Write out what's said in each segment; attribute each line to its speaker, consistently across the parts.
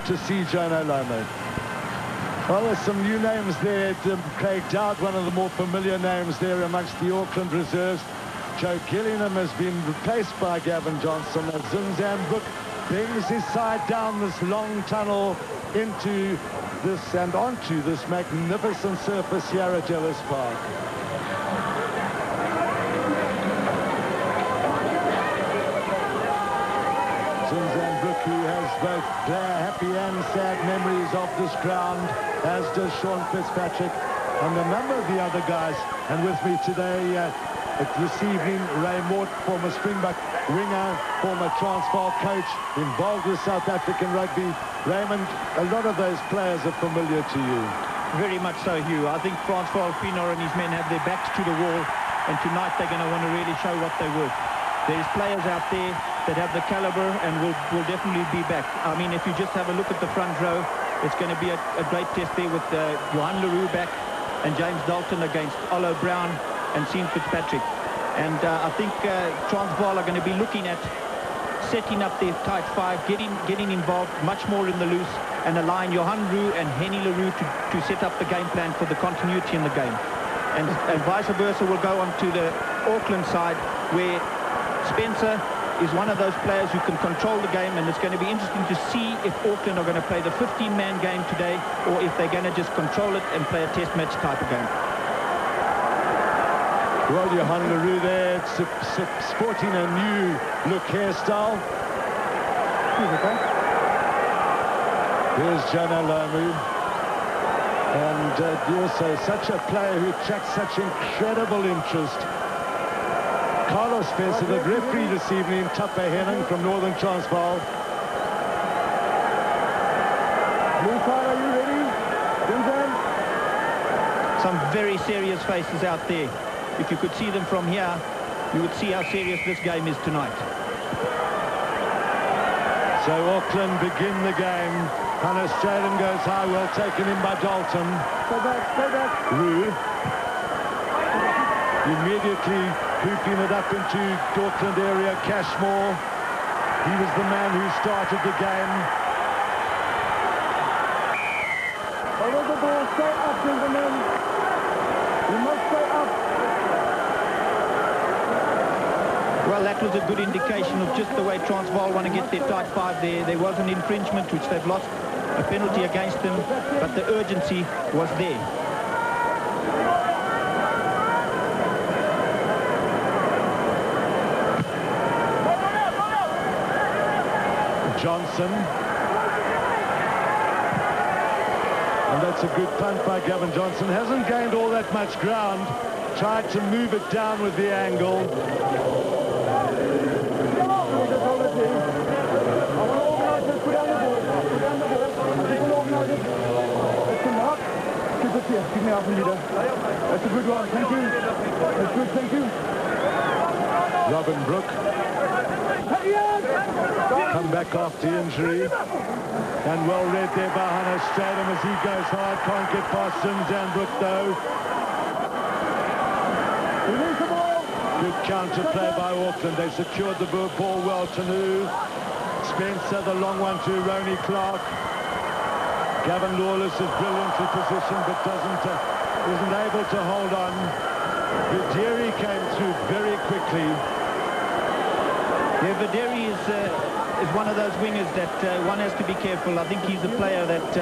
Speaker 1: to see Jonah Lomu. Well, there's some new names there. Craig Dowd, one of the more familiar names there amongst the Auckland reserves. Joe Gillingham has been replaced by Gavin Johnson as Zinzan Brook bends his side down this long tunnel into this and onto this magnificent surface here at Ellis Park. Zinzan Brook, who has both happy and sad memories of this ground, as does Sean Fitzpatrick and a number of the other guys. And with me today this evening, Ray Mort, former Springbok winger, former Transvaal coach, involved with South African rugby. Raymond, a lot of those players are familiar to you.
Speaker 2: Very much so, Hugh. I think Transvaal Pienaar and his men have their backs to the wall, and tonight they're going to want to really show what they're worth. There's players out there that have the caliber and will definitely be back. I mean, if you just have a look at the front row, it's going to be a great test there with Johan Leroux back and James Dalton against Olo Brown and Sean Fitzpatrick. And I think Transvaal are going to be looking at setting up their tight five, getting involved much more in the loose, and allowing Johan Leroux and Henny Leroux to set up the game plan for the continuity in the game. And vice versa will go on to the Auckland side, where Spencer is one of those players who can control the game, and it's going to be interesting to see if Auckland are going to play the 15-man game today, or if they're going to just control it and play a test match type of game.
Speaker 1: Well, Johan Leroux there, sporting a new look hairstyle. Here's Jonah Lomu. And also such a player who attracts such incredible interest. Carlos Spencer, the referee this evening, Tupper Henning from Northern Transvaal.
Speaker 3: Blue side, are you ready?
Speaker 2: Some very serious faces out there. If you could see them from here, you would see how serious this game is tonight.
Speaker 1: So Auckland begin the game. And Australian goes high, well taken in by Dalton.
Speaker 3: Stay back.
Speaker 1: Roux. Immediately hooping it up into Auckland area. Cashmore. He was the man who started the game.
Speaker 3: Over the ball, stay up, gentlemen. You must stay up.
Speaker 2: Well, that was a good indication of just the way Transvaal want to get their tight five there. There was an infringement which they've lost, a penalty against them, but the urgency was there.
Speaker 1: Johnson. And that's a good punt by Gavin Johnson. Hasn't gained all that much ground. Tried to move it down with the angle.
Speaker 3: That's a good one, thank you. That's good, thank you.
Speaker 1: Robin Brook. Come back after injury. And well read there by Hannes Stradham as he goes hard. Can't get past Zinzan Brook though. Good counter play by Auckland. They secured the ball well. Tanu. Spencer, the long one to Ronnie Clark. Gavin Lawless is brilliantly positioned but isn't able to hold on. Videri came through very quickly.
Speaker 2: Yeah, Videri is one of those wingers that one has to be careful. I think he's a player that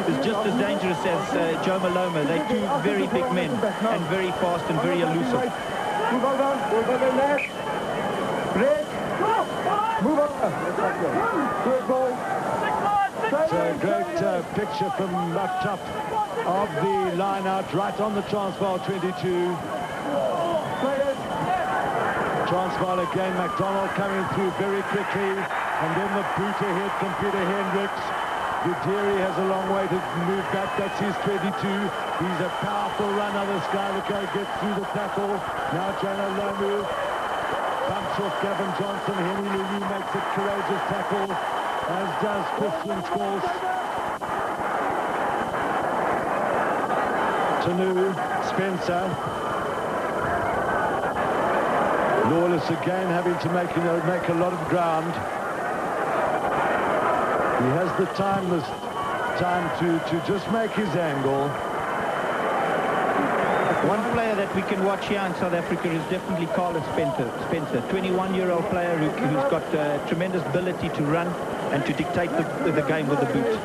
Speaker 2: is just as dangerous as Joe Maloma. They're two very big men and very fast and very elusive.
Speaker 3: Move over left. Red. Move over. Good ball.
Speaker 1: It's a great picture from up top of the line out, right on the Transvaal 22. Transvaal again, McDonald coming through very quickly, and then the boot ahead from Peter Hendricks. Videri has a long way to move back. That's his 22. He's a powerful runner, this guy. Look how he gets through the tackle. Now Jonah Lomu bumps off Gavin Johnson. Henry Leroux makes a courageous tackle, as does Christian Scholes. Tanu, Spencer. Lawless again having to make a lot of ground. He has the time this time to just make his angle.
Speaker 2: One player that we can watch here in South Africa is definitely Carlos Spencer, 21-year-old player who's got tremendous ability to run and to dictate the game with the boot.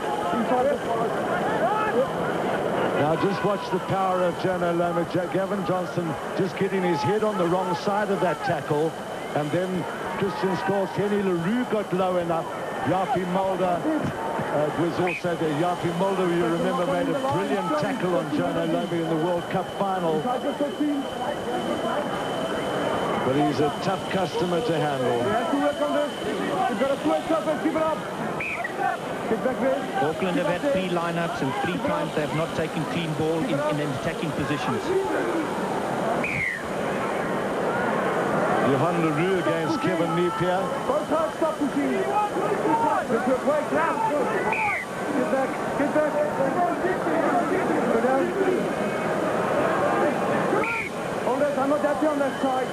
Speaker 1: Now just watch the power of Jono Loma. Gavin Johnson just getting his head on the wrong side of that tackle, and then Christian Scholes, Henny LaRue got low enough. Yapi Mulder was also there. Yapi Mulder, you remember, made a brilliant tackle on Jono Loma in the World Cup final. But he's a tough customer to handle.
Speaker 3: You have to work on this. You've got to switch up and keep it up. Get back there.
Speaker 2: Auckland have had 3 lineups and 3 times they have not taken clean ball in attacking positions.
Speaker 1: Johan LaRue against Kevin Napier.
Speaker 3: Both sides stop pushing. Get your plate down. Get back. Get back. Go down. Hold it. I'm not happy on that side.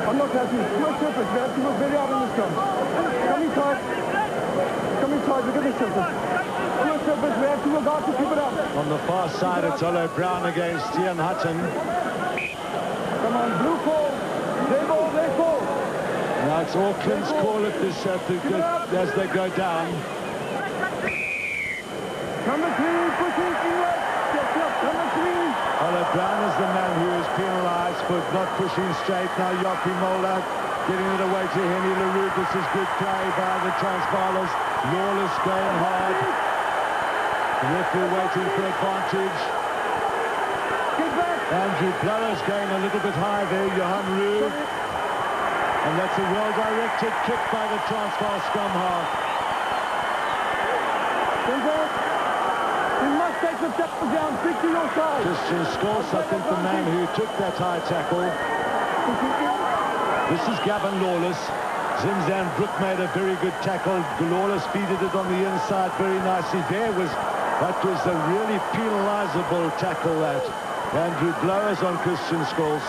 Speaker 3: I'm not happy. No surface. We have to look very hard on this one. Come inside. Come inside. Look at this surface. No surface. We have to look hard to keep it up.
Speaker 1: On the far side, it's Olo Brown against Ian Hutton.
Speaker 3: Come on. Blue ball. They ball. They ball.
Speaker 1: Now it's Auckland's call at this as they go down.
Speaker 3: Number 3. Pushing inward. Yes, yes. Number 3.
Speaker 1: Olo Brown is the man who is penalised for not pushing straight. Now Yapi Mulder getting it away to Henny LaRue. This is good play by the Transvaalers. Lawless going hard. The referee waiting for advantage. Andrew Blowers going a little bit high there. Johan Roo. And that's a well-directed kick by the Transvaal scrum half.
Speaker 3: You must take the tackle down. Stick to your side.
Speaker 1: Christian Scholes, I think the man who took that high tackle. This is Gavin Lawless. Zimzan Brook made a very good tackle. Lawless feeded it on the inside very nicely. That was a really penalisable tackle, that. Andrew Blowers on Christian Scholes.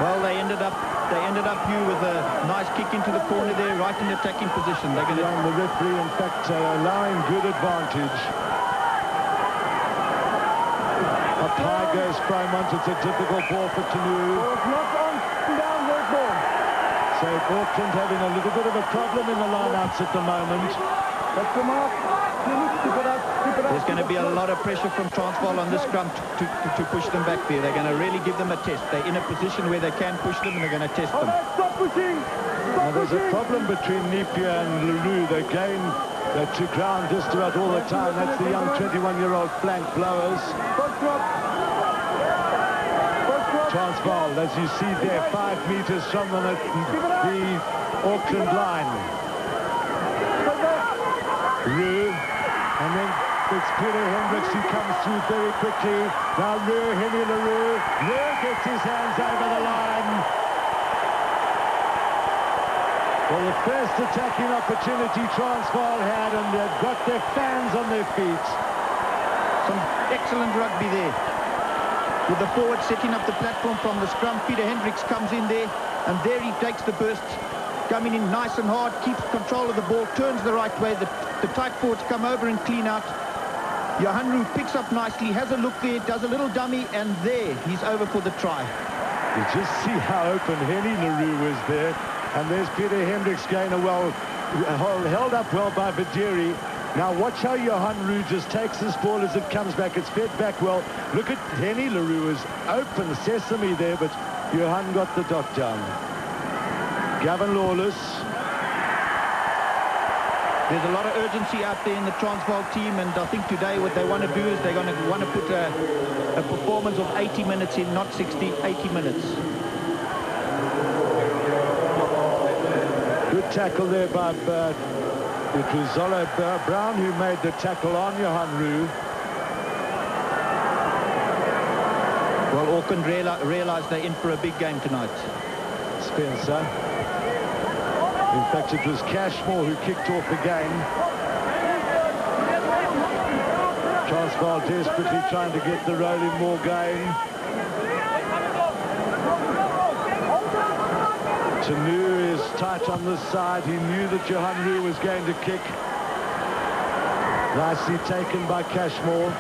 Speaker 2: Well, they ended up Hugh with a nice kick into the corner there, right in the attacking position. They're going to...
Speaker 1: The referee, in fact, allowing good advantage. Up high goes Fremont. It's a difficult ball for Tanu. So Auckland having a little bit of a problem in the lineouts at the moment.
Speaker 2: There's going to be a lot of pressure from Transvaal on this scrum to push them back there. They're going to really give them a test. They're in a position where they can push them and they're going to test them.
Speaker 3: Stop pushing!
Speaker 1: Now there's a problem between Napier and LaRue. They gain to ground just about all the time. That's the young 21-year-old flank Blowers. Transvaal, as you see there, 5 meters from them at the Auckland line. Roo, and then it's Peter Hendricks who comes through very quickly. Now Roo, Henny LaRue. Roo gets his hands over the line. Well, the first attacking opportunity Transvaal had, and they've got their fans on their feet.
Speaker 2: Some excellent rugby there. With the forward setting up the platform from the scrum, Peter Hendricks comes in there, and there he takes the burst, coming in nice and hard, keeps control of the ball, turns the right way. The tight forwards come over and clean out. Johan Roo picks up nicely, has a look there, does a little dummy, and there he's over for the try.
Speaker 1: You just see how open Henny LaRue was there, and there's Peter Hendricks going held up well by Badiri. Now watch how Johan Roo just takes this ball as it comes back. It's fed back well. Look at Henny LaRue is open sesame there, but Johan got the dot down. Gavin Lawless.
Speaker 2: There's a lot of urgency out there in the Transvaal team, and I think today what they want to do is they're going to want to put a performance of 80 minutes in, not 60, 80 minutes.
Speaker 1: Good tackle there by it was Olo Brown who made the tackle on Johan Roo.
Speaker 2: Well, Auckland realised they're in for a big game tonight.
Speaker 1: Spencer. In fact, it was Cashmore who kicked off the game. Transvaal desperately trying to get the rolling ball going. Tanu is tight on this side. He knew that Johan Roo was going to kick. Nicely taken by Cashmore.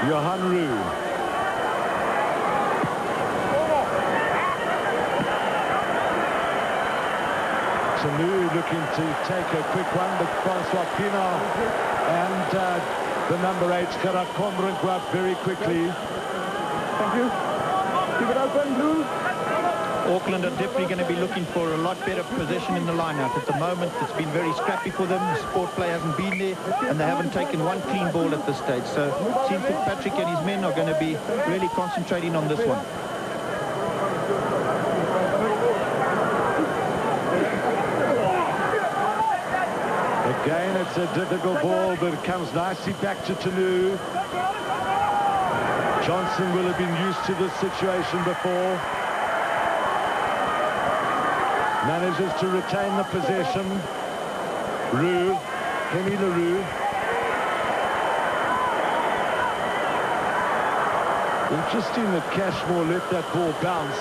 Speaker 1: Johan Roux. Tanu looking to take a quick one, but Francois Pienaar and the number 8, Gerard Combrink, go up very quickly.
Speaker 3: Thank you. Keep it open, Blue.
Speaker 2: Auckland are definitely going to be looking for a lot better position in the line-out. At the moment, it's been very scrappy for them. The support play hasn't been there, and they haven't taken one clean ball at this stage. So it seems that Patrick and his men are going to be really concentrating on this one.
Speaker 1: Again, it's a difficult ball, but it comes nicely back to Tanu. Johnson will have been used to this situation before. Manages to retain the possession. Roux, Kenny LaRue. Interesting that Cashmore let that ball bounce.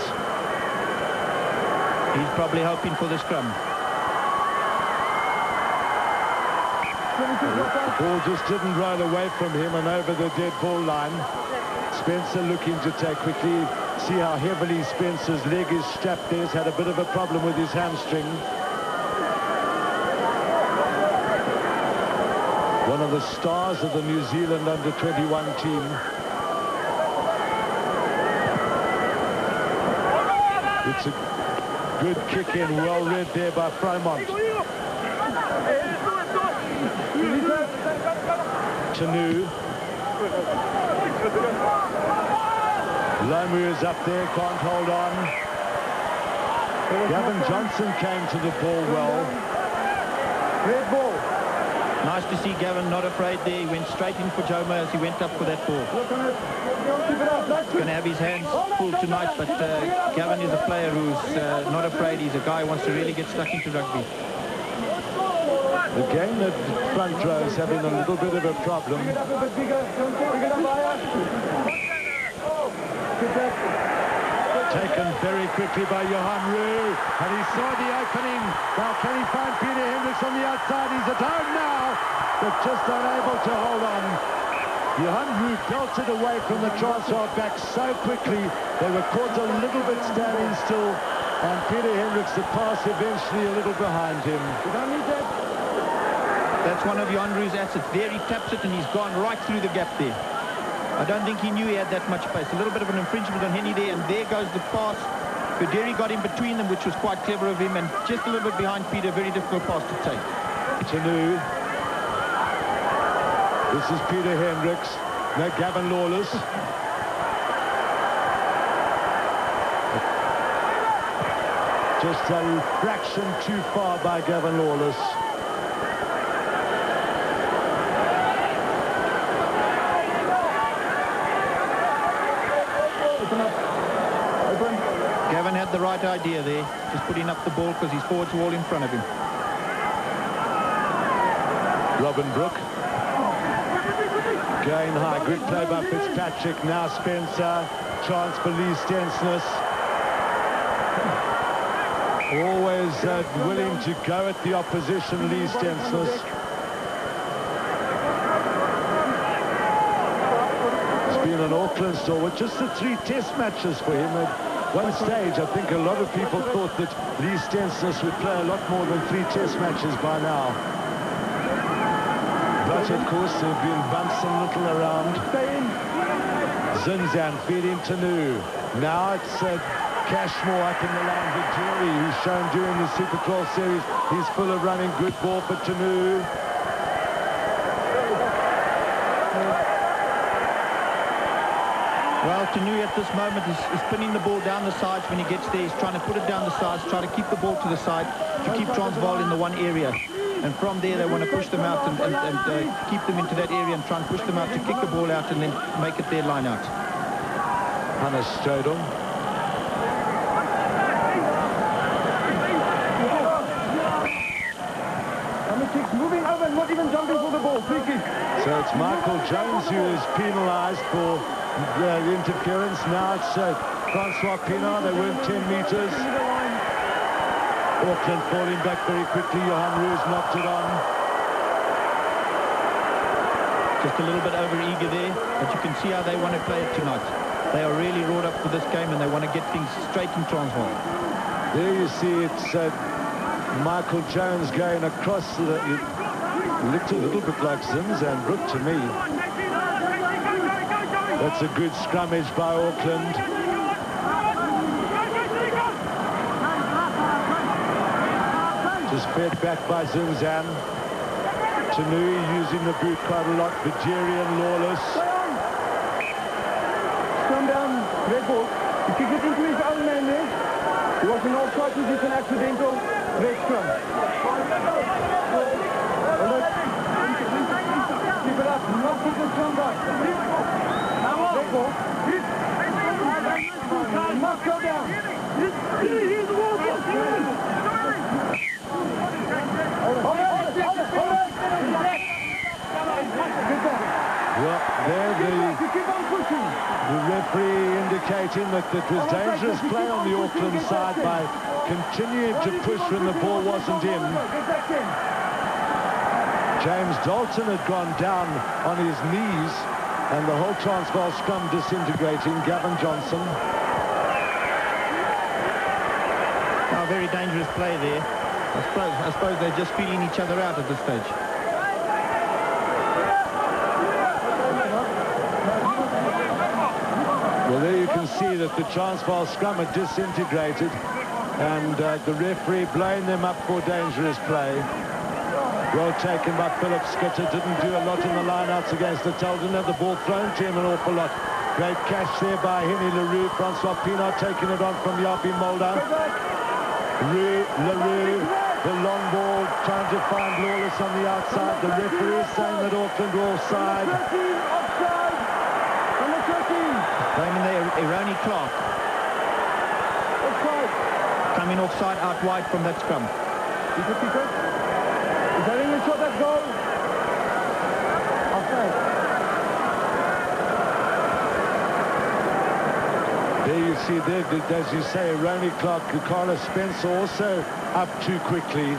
Speaker 2: He's probably hoping for the scrum.
Speaker 1: The ball just didn't roll away from him and over the dead ball line. Spencer looking to take quickly. See how heavily Spencer's leg is strapped there. He's had a bit of a problem with his hamstring. One of the stars of the New Zealand under-21 team. It's a good kick in, well read there by Fremont. Tanu. Lomu is up there, can't hold on. Gavin Johnson came to the ball well.
Speaker 3: Red ball.
Speaker 2: Nice to see Gavin not afraid there. He went straight in for Jomo as he went up for that ball. He's going to have his hands full tonight, but Gavin is a player who's not afraid. He's a guy who wants to really get stuck into rugby.
Speaker 1: Again, the front row is having a little bit of a problem. Taken very quickly by Johan Roux, and he saw the opening. Now can he find Peter Hendricks on the outside? He's at home now, but just unable to hold on. Johan Roux belted away from the Transvaal back so quickly, they were caught a little bit standing still, and Peter Hendricks, the pass eventually a little behind him.
Speaker 2: That's one of Johan Roux's assets. There he taps it and he's gone right through the gap there. I don't think he knew he had that much space. A little bit of an infringement on Henny there, and there goes the pass. Guderi got in between them, which was quite clever of him, and just a little bit behind Peter, very difficult pass to take.
Speaker 1: Tanu. This is Peter Hendricks. No, Gavin Lawless. Just a fraction too far by Gavin Lawless.
Speaker 2: Gavin had the right idea there, just putting up the ball because his forwards were all in front of him.
Speaker 1: Robin Brook. Going high, good play by Fitzpatrick. Now Spencer, chance for Lee Stensness. Always willing to go at the opposition, Lee Stensness. It's been an Auckland stalwart, just the 3 test matches for him. At one stage, I think a lot of people thought that Lee Stensness would play a lot more than 3 test matches by now. But of course, there have been bumps and little around. Zinzan feeding Tanu. Now it's Cashmore up in the line with Jerry, who's shown during the Super 12 series. He's full of running, good ball for Tanu.
Speaker 2: Well, Tanu at this moment is spinning the ball down the sides when he gets there. He's trying to put it down the sides, try to keep the ball to the side, to keep Transvaal in the one area. And from there, they want to push them out and keep them into that area and try and push them out to kick the ball out and then make it their line out.
Speaker 1: Hannes Strodel.
Speaker 3: Moving over and not even jumping for the ball. Free kick.
Speaker 1: So it's Michael Jones who is penalised for the interference. Now it's Francois Pienaar. They went 10 metres. Auckland falling back very quickly. Johan Roos knocked it on.
Speaker 2: Just a little bit over-eager there, but you can see how they want to play it tonight. They are really wrought up for this game, and they want to get things straight in Transvaal.
Speaker 1: There you see it's Michael Jones going across. It looked a little bit like Transvaal to me. That's a good scrummage by Auckland. Just fed back by Transvaal. Tanui using the boot quite a lot. Vijeri and Lawless.
Speaker 3: Come down, red ball. If you get into his own man there, he was in offside position, accidental, red scrum. Keep it up, not put the scrum back. Red ball. He must go down. Here's the wall.
Speaker 1: Well, there the referee indicating that it was dangerous play on the Auckland side by continuing to push when the ball wasn't in. James Dalton had gone down on his knees, and the whole Transvaal scrum disintegrating. Gavin Johnson.
Speaker 2: Oh, very dangerous play there. I suppose they're just feeling each other out at this stage.
Speaker 1: Well, there you can see that the Transvaal scrum had disintegrated, and the referee blowing them up for dangerous play. Well taken by Philip Skitter. Didn't do a lot in the lineouts against the tail. Didn't have the ball thrown to him an awful lot. Great catch there by Henny LaRue. Francois Pienaar taking it on from Yapi Mulder. LaRue, the long ball, trying to find Lawless on the outside. The referee is saying that Auckland were offside.
Speaker 2: Blaming there, Ironi Clark. Coming offside out wide from that scrum.
Speaker 3: Is that in the shot that goal? Offside.
Speaker 1: There you see, there, as you say, Ironi Clark, Carlos Spencer also up too quickly.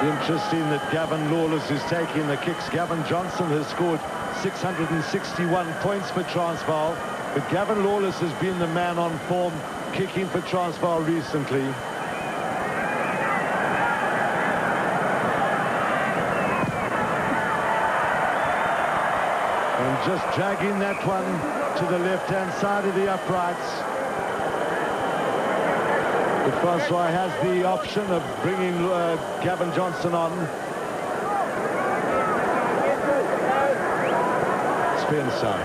Speaker 1: Interesting that Gavin Lawless is taking the kicks. Gavin Johnson has scored 661 points for Transvaal, but Gavin Lawless has been the man on form kicking for Transvaal recently. And just dragging that one to the left-hand side of the uprights. But Francois has the option of bringing Gavin Johnson on. Spencer.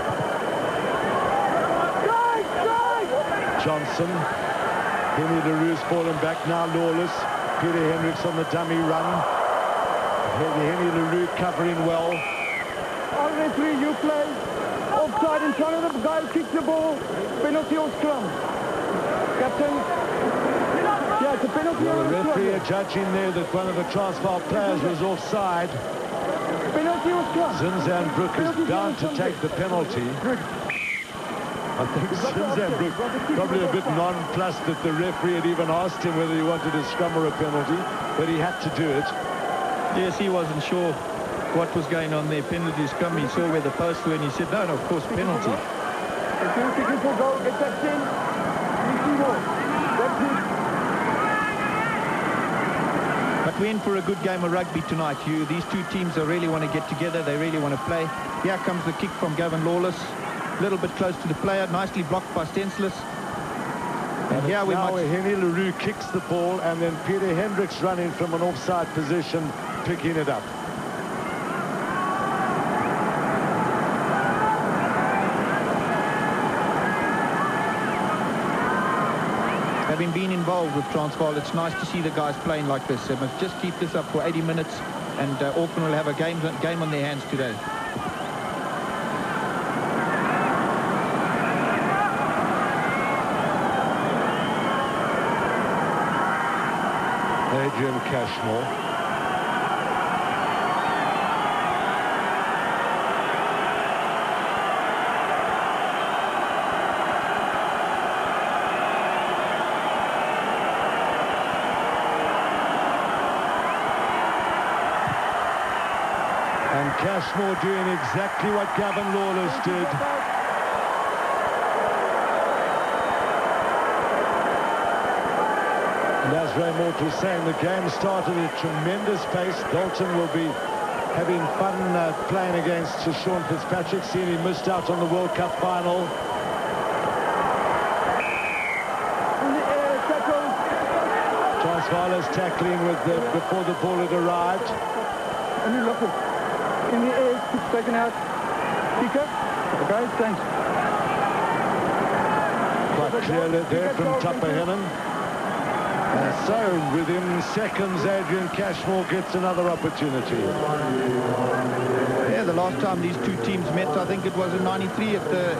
Speaker 1: Johnson. Henny LaRue's fallen back now. Lawless. Peter Hendricks on the dummy run. Henny LaRue covering well.
Speaker 3: All referee, you play offside in front of the guy who kicks the ball. Penalty or scrum. Captain. Yeah, it's a penalty.
Speaker 1: Well, the referee judging there that one of the Transvaal players was offside.
Speaker 3: Penalty or scrum.
Speaker 1: Transvaal is bound to take the penalty. I think Transvaal probably a bit nonplussed that the referee had even asked him whether he wanted a scrum or a penalty, but he had to do it.
Speaker 2: Yes, he wasn't sure what was going on there. Penalty scrum. He saw where the posts were and he said, no, of course, penalty.
Speaker 3: If you're kicking for goal, get that 10. That's it.
Speaker 2: But we're in for a good game of rugby tonight. These two teams really want to get together. They really want to play. Here comes the kick from Gavin Lawless. A little bit close to the player. Nicely blocked by Stencilus. And here we
Speaker 1: now
Speaker 2: might...
Speaker 1: Henny LaRue kicks the ball, and then Peter Hendricks running from an offside position, picking it up.
Speaker 2: Having been involved with Transvaal, it's nice to see the guys playing like this. They must just keep this up for 80 minutes, and Auckland will have a game on their hands today.
Speaker 1: Adrian Cashmore. And Cashmore doing exactly what Gavin Lawless did. And as Raymond was saying, the game started at a tremendous pace. Dalton will be having fun playing against Sean Fitzpatrick, seeing he missed out on the World Cup final. Transvaal is tackling with before the ball had arrived.
Speaker 3: And you look in the air, it's taken out. Kicker. Okay, thanks.
Speaker 1: Quite clear there from Tapahenan. So within seconds, Adrian Cashmore gets another opportunity.
Speaker 2: Yeah, the last time these two teams met, I think it was in '93 at the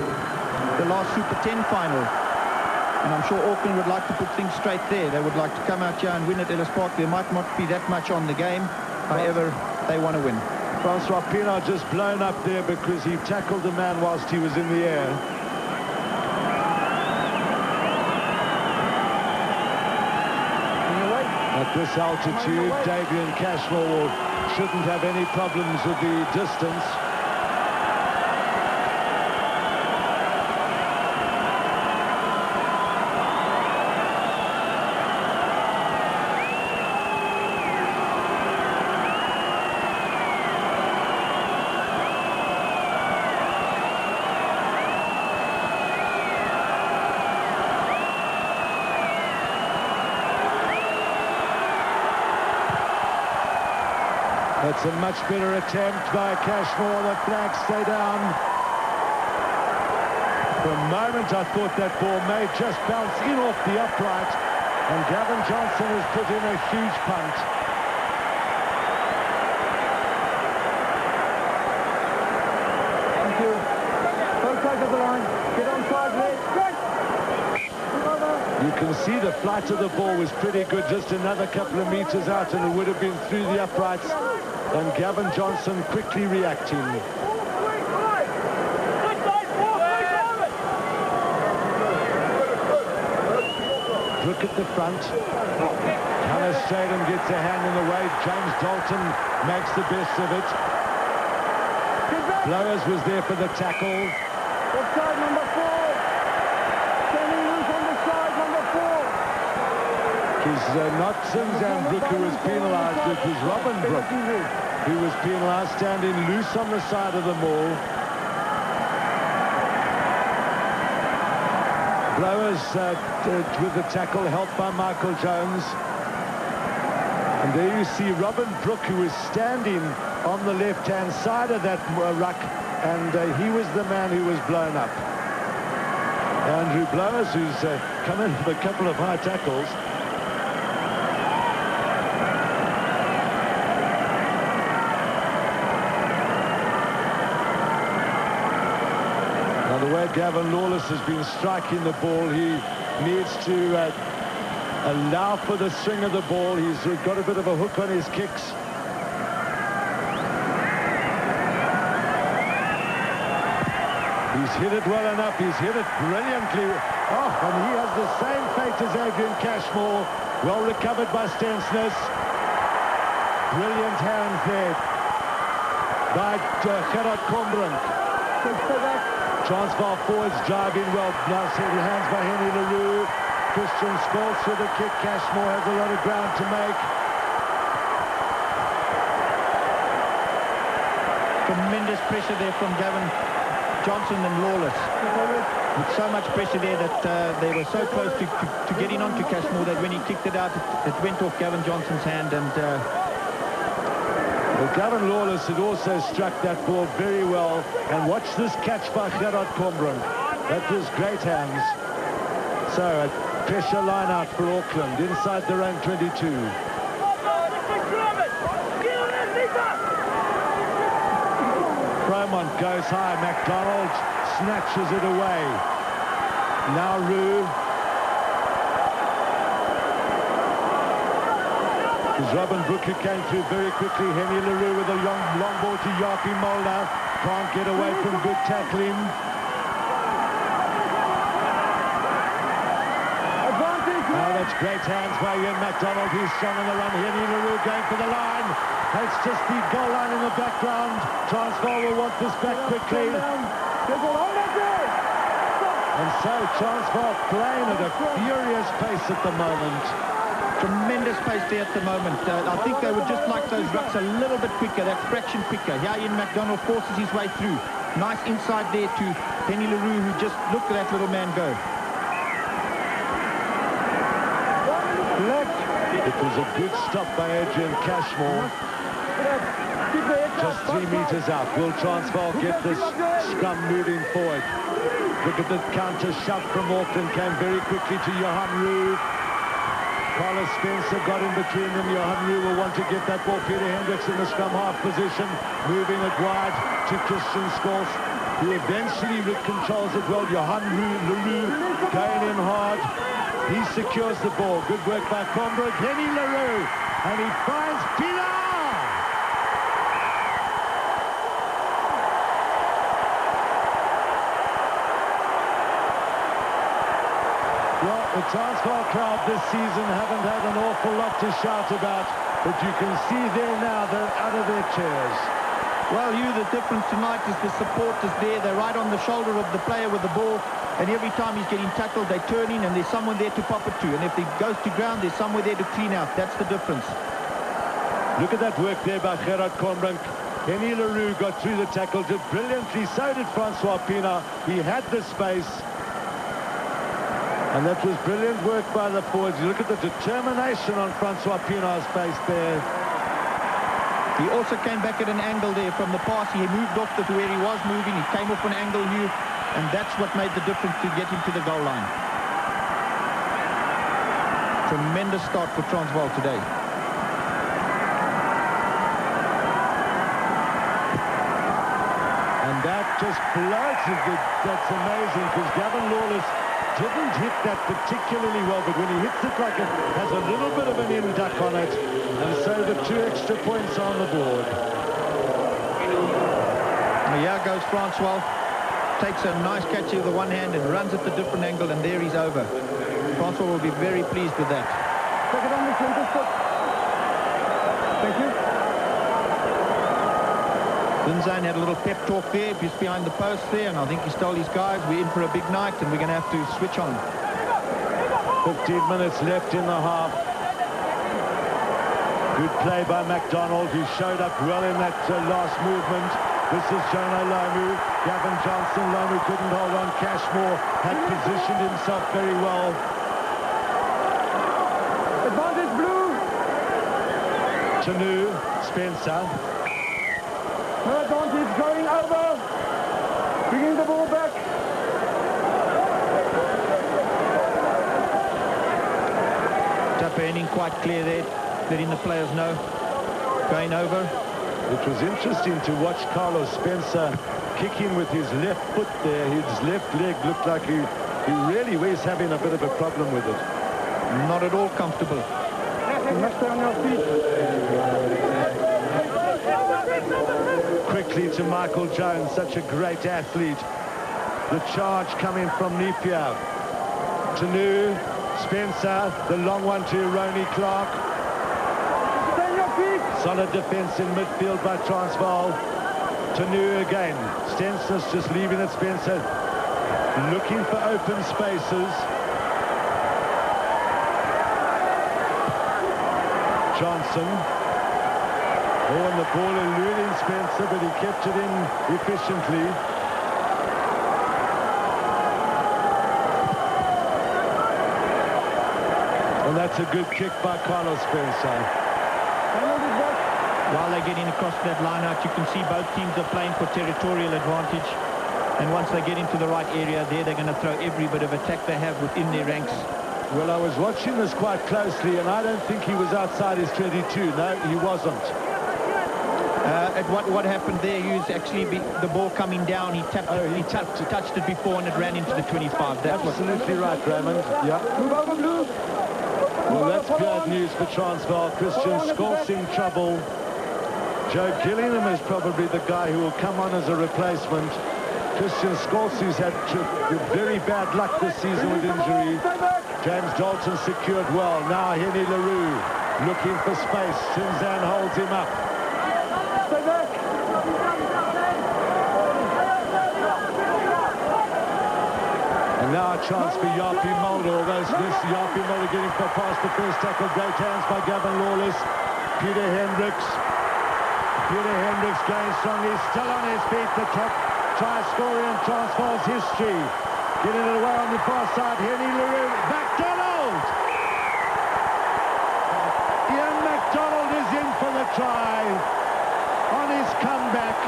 Speaker 2: last Super 10 final. And I'm sure Auckland would like to put things straight there. They would like to come out here and win at Ellis Park. There might not be that much on the game. However, they want to win.
Speaker 1: Francois Pienaar just blown up there because he tackled the man whilst he was in the air. At this altitude, Adrian Cashmore shouldn't have any problems with the distance. That's a much better attempt by Cashmore. The flags stay down. For a moment, I thought that ball may just bounce in off the upright, and Gavin Johnson has put in a huge punt.
Speaker 3: Thank you. Both sides of the line. Get on side, Lee.
Speaker 1: You can see the flight of the ball was pretty good, just another couple of meters out, and it would have been through the uprights. And Gavin Johnson quickly reacting. Look at the front. Hannes Stradom gets a hand in the way. James Dalton makes the best of it. Blowers was there for the tackle.
Speaker 3: Offside number 4. Standing loose on the side, number 4.
Speaker 1: It was not Zinzambrook who was penalised. It was Robin Brook who was penalised, standing loose on the side of the maul. Blowers with the tackle, helped by Michael Jones. And there you see Robin Brook, who was standing on the left-hand side of that ruck, and he was the man who was blown up. Andrew Blowers, who's come in with a couple of high tackles. The way Gavin Lawless has been striking the ball, he needs to allow for the swing of the ball. He's got a bit of a hook on his kicks. He's hit it well enough. He's hit it brilliantly. Oh, and he has the same fate as Adrian Cashmore. Well recovered by Stensness. Brilliant hands there by Gerard Combrink. Transvaal forwards driving well. Now settled hands by Henry LaRue. Christian Scholz with a kick. Cashmore has a lot of ground to make.
Speaker 2: Tremendous pressure there from Gavin Johnson and Lawless. With so much pressure there that they were so close to getting onto Cashmore that when he kicked it out, it went off Gavin Johnson's hand. And
Speaker 1: well, Gavin Lawless had also struck that ball very well. And watch this catch by Gerard Combrink. That was great hands. So a pressure line out for Auckland inside their own 22. Fromont goes high. McDonald snatches it away. Now Rue. It's Robin Brook who came through very quickly. Henry LaRue with a long ball to Yapi Mulder. Can't get away from good tackling. Oh, that's great hands by Ian MacDonald. He's strong on the run. Henry LaRue going for the line. It's just the goal line in the background. Transvaal will want this back quickly. And so Transvaal playing at a furious pace at the moment.
Speaker 2: Tremendous pace there at the moment. I think they would just like those rucks a little bit quicker, that fraction quicker. Here Ian MacDonald forces his way through. Nice inside there to Henry LaRue, who just looked at that little man go.
Speaker 1: It was a good stop by Adrian Cashmore. Just 3 meters out. Will Transvaal get this scrum moving forward? Look at the counter shot from Auckland. Came very quickly to Johan Roo. Carlos Spencer got in between them. Johan Roo will want to get that ball. Peter Hendricks in the scrum half position. Moving it wide to Christian Scholz, who eventually controls it well. Johan Roo going in hard. He secures the ball. Good work by Combrook. Henry LaRue. And he finds Pilar. Well, the Transvaal crowd this season haven't had an awful lot to shout about, but you can see there now they're out of their chairs.
Speaker 2: Well, the difference tonight is the support is there. They're right on the shoulder of the player with the ball, and every time he's getting tackled, they're turning, and there's someone there to pop it to. And if he goes to ground, there's somewhere there to clean out. That's the difference.
Speaker 1: Look at that work there by Gerard Combrook. Henry LaRue got through the tackle, did brilliantly. So did Francois Pienaar. He had the space. And that was brilliant work by the forwards. You look at the determination on Francois Pienaar's face there.
Speaker 2: He also came back at an angle there from the pass. He moved off to where he was moving. He came off an angle here, and that's what made the difference to get him to the goal line. Tremendous start for Transvaal today.
Speaker 1: And that just floated. That's amazing, because Gavin Lawless didn't hit that particularly well, but when he hits it like it has a little bit of an in-duck on it, and so the 2 extra points on the board.
Speaker 2: And here goes Transvaal, takes a nice catch with the one hand and runs at the different angle, and there he's over. Transvaal will be very pleased with that.
Speaker 3: Take it on the center foot. Thank you.
Speaker 2: Linzane had a little pep talk there, just behind the post there, and I think he told his guys, we're in for a big night and we're going to have to switch on.
Speaker 1: 15 minutes left in the half. Good play by MacDonald, who showed up well in that last movement. This is Jonah Lomu. Gavin Johnson. Lomu couldn't hold on. Cashmore had positioned himself very well.
Speaker 3: Advantage blue.
Speaker 1: Tanu, Spencer.
Speaker 3: No advantage, going over. Bringing the ball back.
Speaker 2: Tapper quite clear there, letting the players know. Going over.
Speaker 1: It was interesting to watch Carlos Spencer kicking with his left foot there. His left leg looked like he really was having a bit of a problem with it.
Speaker 2: Not at all comfortable.
Speaker 3: You must stay on your feet.
Speaker 1: Quickly to Michael Jones, such a great athlete. The charge coming from Nipia. Tanu, Spencer, the long one to Ronnie Clark.
Speaker 3: Stay on your feet.
Speaker 1: Solid defense in midfield by Transvaal. Tanu again. Stenson's just leaving it. Spencer looking for open spaces. Johnson. Oh, and the ball eluding Spencer, but he kept it in efficiently. And that's a good kick by Carlos Spencer.
Speaker 2: While they're getting across that line out, you can see both teams are playing for territorial advantage. And once they get into the right area there, they're going to throw every bit of attack they have within their ranks.
Speaker 1: Well, I was watching this quite closely, and I don't think he was outside his 22. No, he wasn't.
Speaker 2: What happened there, Hughes, actually the ball coming down, he touched it before and it ran into the 25. That's
Speaker 1: absolutely right, Raymond. Yeah.
Speaker 3: Move over, Blue.
Speaker 1: Well, that's bad news for Transvaal. Christian Skol's in trouble. Joe Gillingham is probably the guy who will come on as a replacement. Christian Skol's had very bad luck this season with injury. James Dalton secured well. Now Henny LaRue looking for space. Sinzan holds him up. And now a chance for Yapi Mulder, although this Yapi Mulder getting past the first tackle. Great hands by Gavin Lawless. Peter Hendricks going strong. He's still on his feet. The top try scorer in Transvaal's history. Getting it away on the far side. Henny LaRue. MacDonald! Ian MacDonald is in for the try on his comeback.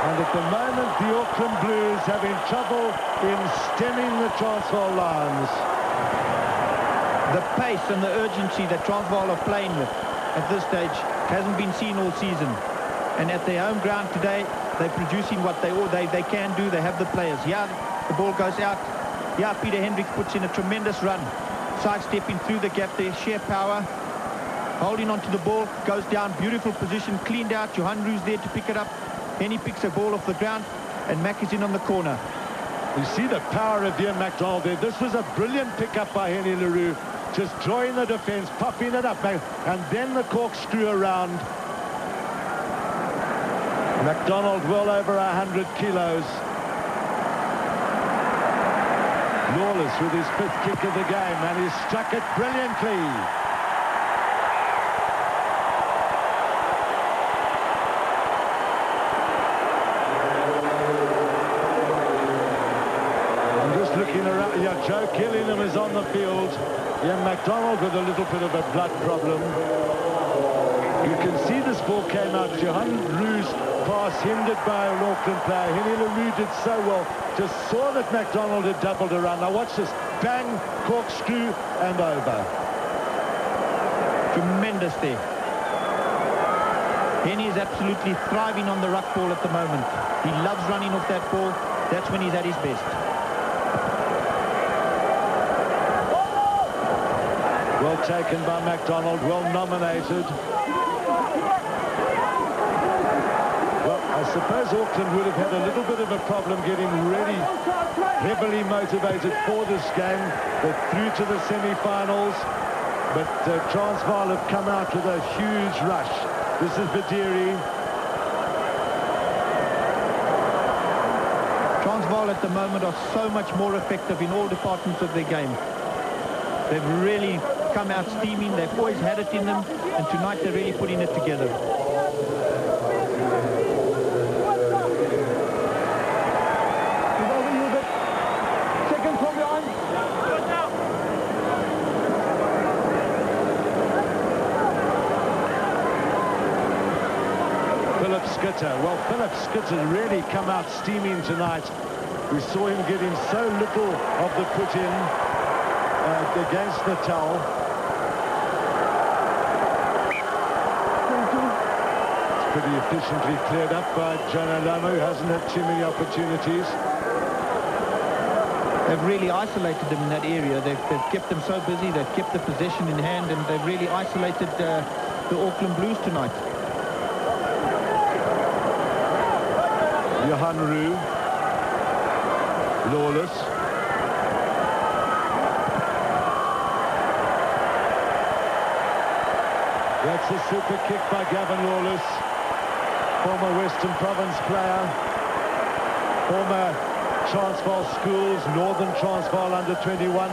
Speaker 1: And at the moment, the Auckland Blues having trouble in stemming the Transvaal Lions.
Speaker 2: The pace and the urgency that Transvaal are playing with at this stage hasn't been seen all season. And at their home ground today, they're producing what they can do. They have the players. Yeah, the ball goes out. Yeah, Peter Hendricks puts in a tremendous run. Sidestepping through the gap there, sheer power. Holding onto the ball, goes down, beautiful position, cleaned out. Johannesburg's there to pick it up. Henny picks a ball off the ground, and Mack is in on the corner.
Speaker 1: You see the power of Ian MacDonald there. This was a brilliant pickup by Henny LaRue. Just drawing the defence, popping it up, and then the corkscrew around. MacDonald well over 100 kilos. Lawless with his 5th kick of the game, and he struck it brilliantly. I'm just looking around. Yeah, Joe Gillingham is on the field. Ian MacDonald with a little bit of a blood problem. You can see this ball came out. Johannesburg's pass hindered by an Auckland player. Henny LaRue did so well. Just saw that MacDonald had doubled around. Now watch this. Bang, corkscrew, and over.
Speaker 2: Tremendous there. Henny is absolutely thriving on the ruck ball at the moment. He loves running off that ball. That's when he's at his best.
Speaker 1: Well taken by MacDonald, well nominated. Well, I suppose Auckland would have had a little bit of a problem getting ready, heavily motivated for this game. They're through to the semi-finals, but Transvaal have come out with a huge rush. This is Vidiri.
Speaker 2: Transvaal at the moment are so much more effective in all departments of their game. They've really come out steaming. They've always had it in them, and tonight they're really putting it together.
Speaker 3: Second from behind.
Speaker 1: Philip Skitter. Well, Philip Skitter really come out steaming tonight. We saw him getting so little of the put-in against Natal. It's pretty efficiently cleared up by Jonah Lama, who hasn't had too many opportunities.
Speaker 2: They've really isolated them in that area. They've kept them so busy. They've kept the possession in hand, and they've really isolated the Auckland Blues tonight.
Speaker 1: Johannesburg. Lawless. That's a super kick by Gavin Lawless, former Western Province player, former Transvaal Schools, Northern Transvaal under 21.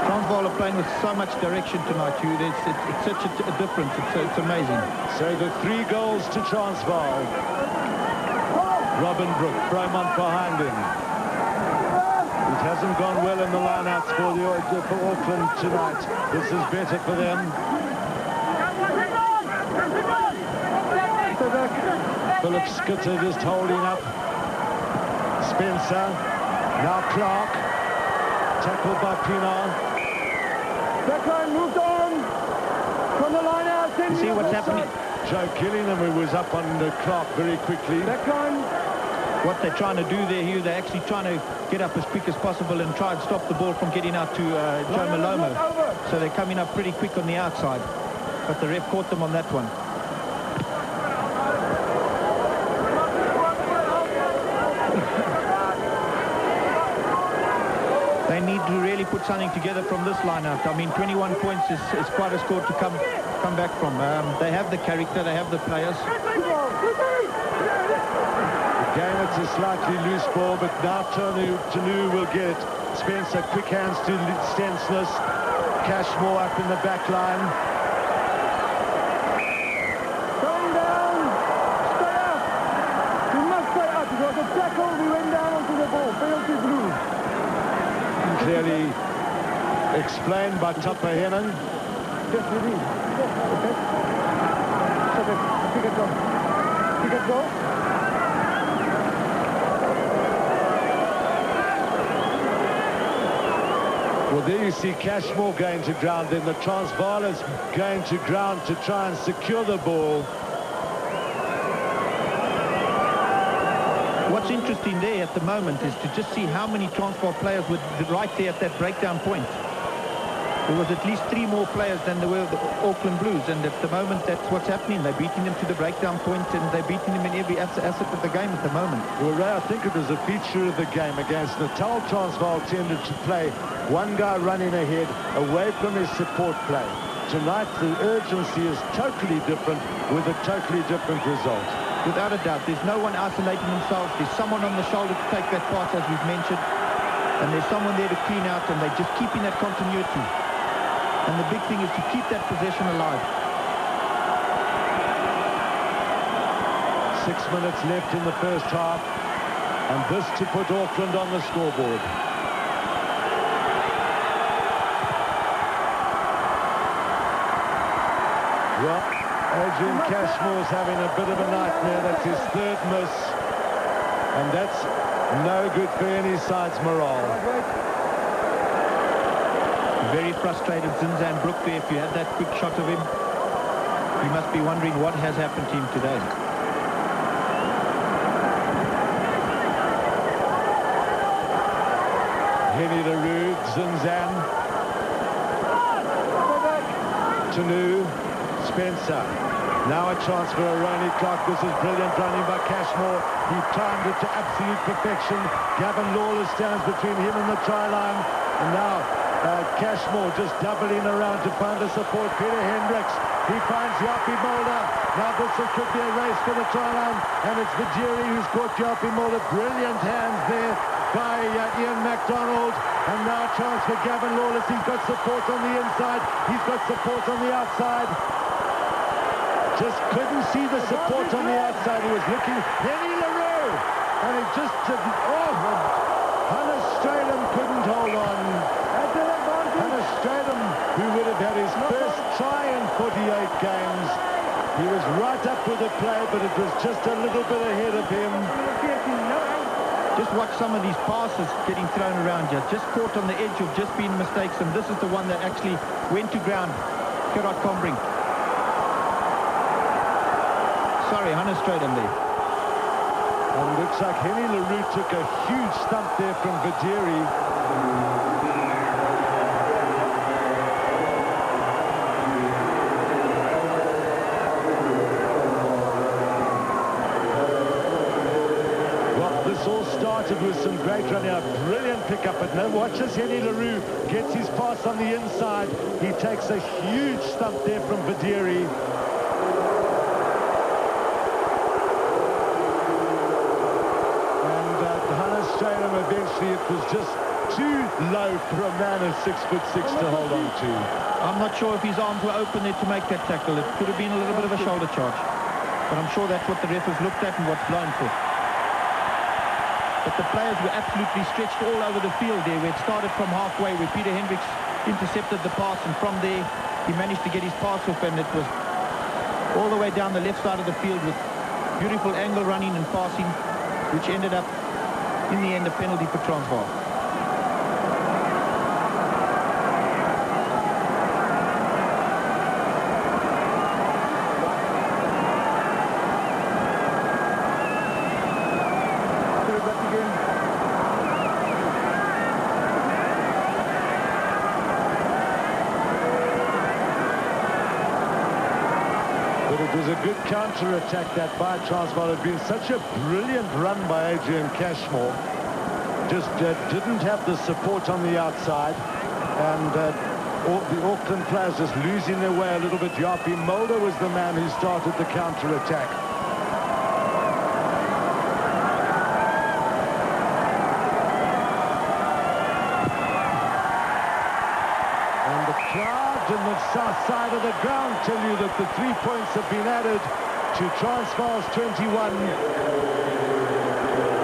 Speaker 2: Transvaal are playing with so much direction tonight, Hugh. It's such a difference. It's amazing.
Speaker 1: So the 3 goals to Transvaal. Robin Brook, Bromont behind him. It hasn't gone well in the lineouts for Auckland tonight. This is better for them. Philip Skitter just holding up. Spencer. Now Clark. Tackled by Pinar.
Speaker 3: Backline moved on. From the line out.
Speaker 2: You see what's happening?
Speaker 1: Joe Gillingham, who was up on the Clark very quickly.
Speaker 3: Backline.
Speaker 2: what they're trying to do there, Hugh, they're actually trying to get up as quick as possible and try and stop the ball from getting out to Joe Malomo. So they're coming up pretty quick on the outside. But the ref caught them on that one. They need to really put something together from this line-out. I mean, 21 points is quite a score to come back from. They have the character, they have the players.
Speaker 1: Again, it's a slightly loose ball, but now Tanu will get it. Spencer, quick hands to Stenslis. Cashmore up in the back line.
Speaker 3: Going down. Stay up. You must stay up. It was a tackle. We went down onto the ball. Penalty blue.
Speaker 1: Clearly explained by Tupper Hennon.
Speaker 3: Yes, we did. Okay. So pick it go. Pick it go.
Speaker 1: Well, there you see Cashmore going to ground. Then the Transvaal is going to ground to try and secure the ball.
Speaker 2: What's interesting there at the moment is to just see how many Transvaal players were right there at that breakdown point. There was at least 3 more players than there were the Auckland Blues, and at the moment that's what's happening. They're beating them to the breakdown point, and they're beating them in every asset of the game at the moment.
Speaker 1: Well, Ray, I think it was a feature of the game against Natal. Transvaal tended to play one guy running ahead away from his support play. Tonight the urgency is totally different with a totally different result.
Speaker 2: Without a doubt, there's no one isolating themselves. There's someone on the shoulder to take that pass, as we've mentioned, and there's someone there to clean out, and they're just keeping that continuity. And the big thing is to keep that possession alive.
Speaker 1: 6 minutes left in the first half, and this to put Auckland on the scoreboard. Well, Adrian Cashmore's having a bit of a nightmare. That's his 3rd miss, and that's no good for any side's morale.
Speaker 2: Very frustrated Zinzan Brook there. If you had that quick shot of him, you must be wondering what has happened to him today.
Speaker 1: Henny LaRue, Zinzan, Tanu, Spencer. Now a chance for Ronnie Clark. This is brilliant running by Cashmore. He timed it to absolute perfection. Gavin Lawless stands between him and the try line. And now Cashmore just doubling around to find the support. Peter Hendricks, he finds Yapi Mulder. Now this could be a race for the try line, and it's Vajiri who's caught Yapi Mulder. Brilliant hands there by Ian MacDonald. And now a chance for Gavin Lawless. He's got support on the inside. He's got support on the outside. Just couldn't see the support on the outside. He was looking. Henny LaRue, and it just Hannes Strydom couldn't hold on. Hannes Strydom, who would have had his first try in 48 games. He was right up with the play, but it was just a little bit ahead of him.
Speaker 2: Just watch some of these passes getting thrown around you. Just caught on the edge of just being mistakes, and this is the one that actually went to ground. Gerard Combrink. Sorry, Hannes Strydom there.
Speaker 1: And looks like Henny LaRue took a huge stump there from Vajiri. Started with some great running, a brilliant pickup, but now watch as Henny LaRue gets his pass on the inside. He takes a huge stump there from Vajiri. And Hannes Strydom, eventually it was just too low for a man of 6'6" to hold on to.
Speaker 2: I'm not sure if his arms were open there to make that tackle. It could have been a little bit of a shoulder charge, but I'm sure that's what the ref has looked at and what's blown for. But the players were absolutely stretched all over the field there, where it started from halfway, where Peter Hendricks intercepted the pass, and from there he managed to get his pass off, and it was all the way down the left side of the field with beautiful angle running and passing, which ended up in the end a penalty for Transvaal.
Speaker 1: was a good counter-attack that by Transvaal. It had been such a brilliant run by Adrian Cashmore. Just didn't have the support on the outside, and the Auckland players just losing their way a little bit. Yapi Mulder was the man who started the counter-attack. And the crowd in the south side of the ground tell you that the 3 points have been added to Transvaal's 21.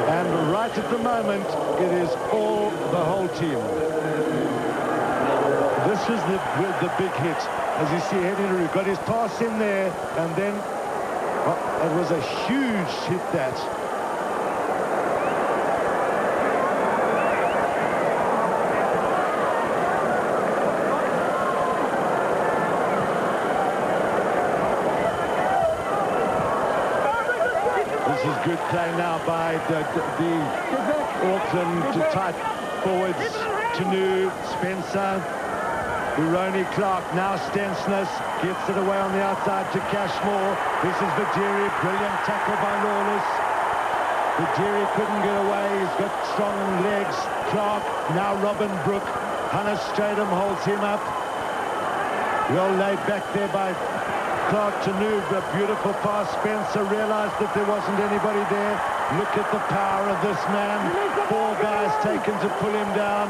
Speaker 1: And right at the moment, it is all the whole team. This was the big hit. As you see, Henry got his pass in there, and then it was a huge hit that. This is good play now by the Auckland tight forwards. Tanu, Spencer, Uroni Clark, now Stensness gets it away on the outside to Cashmore. This is Vajiri, brilliant tackle by Lawless. Vajiri couldn't get away, he's got strong legs. Clark, now Robin Brook. Hannes Stradum holds him up. Well laid back there by Clark. Tanu, a beautiful pass. Spencer realized that there wasn't anybody there. Look at the power of this man. 4 guys taken to pull him down.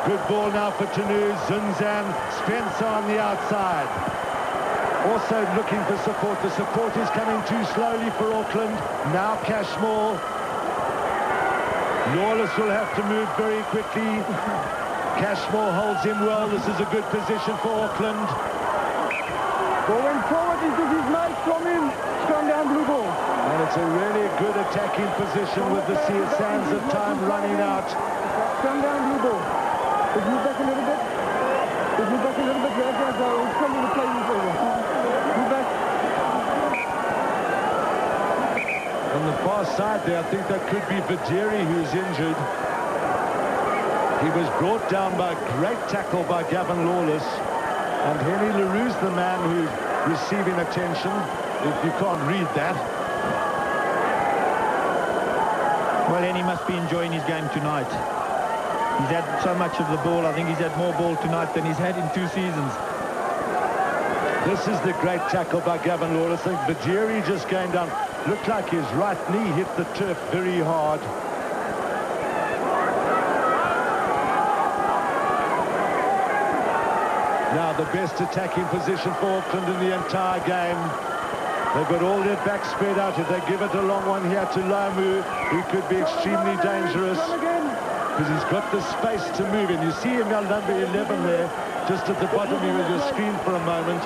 Speaker 1: Good ball now for Tanu. Zunzan, Spencer on the outside. Also looking for support. The support is coming too slowly for Auckland. Now Cashmore. Lawless will have to move very quickly. Cashmore holds him well. This is a good position for Auckland.
Speaker 3: Going forward into his nice from him. Scrum down blue ball.
Speaker 1: And it's a really good attacking position with the sands of time running out.
Speaker 3: Scrum down blue ball. Just move back a little bit. Just move back a little bit. We'll come to the play over. Move back.
Speaker 1: On the far side there, I think that could be Vajiri who's injured. He was brought down by a great tackle by Gavin Lawless. And Henny LaRue's the man who's receiving attention, if you can't read that.
Speaker 2: Well, Henny must be enjoying his game tonight. He's had so much of the ball. I think he's had more ball tonight than he's had in 2 seasons.
Speaker 1: This is the great tackle by Gavin Lawless. I think Vajiri just going down. Looked like his right knee hit the turf very hard. Now the best attacking position for Auckland in the entire game. They've got all their backs spread out. If they give it a long one here to Lamu, he could be extremely dangerous because he's got the space to move in. You see him on number 11 there, just at the bottom here of your screen for a moment.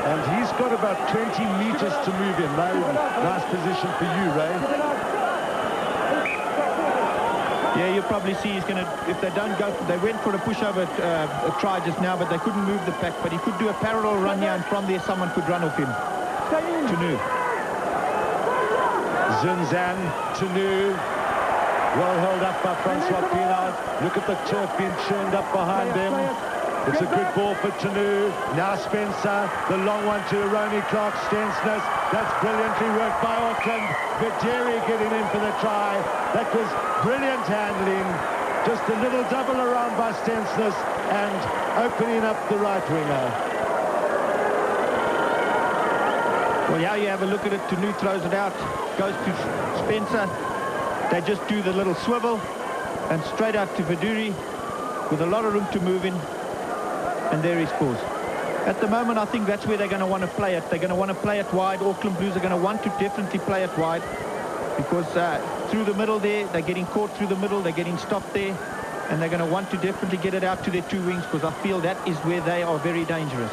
Speaker 1: And he's got about 20 meters to move in. Nice position for you, Ray.
Speaker 2: Yeah, you'll probably see he's going to, if they don't go, they went for a pushover try just now, but they couldn't move the pack. But he could do a parallel run here, and from there someone could run off him. Tanu.
Speaker 1: Zunzan, Tanu. Well held up by Francois Pinard. Look at the turf being churned up behind them. It's a good ball for Tanu. Now Spencer, the long one to Ronnie Clark, Stensness. That's brilliantly worked by Auckland. Vajiri getting in for the try. That was brilliant handling. Just a little double around by Stensness and opening up the right winger.
Speaker 2: Well, yeah, you have a look at it. Tanu throws it out, goes to Spencer. They just do the little swivel and straight out to Vajiri with a lot of room to move in. And there he scores. At the moment, I think that's where they're going to want to play it. They're going to want to play it wide. Auckland Blues are going to want to definitely play it wide because through the middle there, they're getting caught through the middle. They're getting stopped there. And they're going to want to definitely get it out to their 2 wings because I feel that is where they are very dangerous.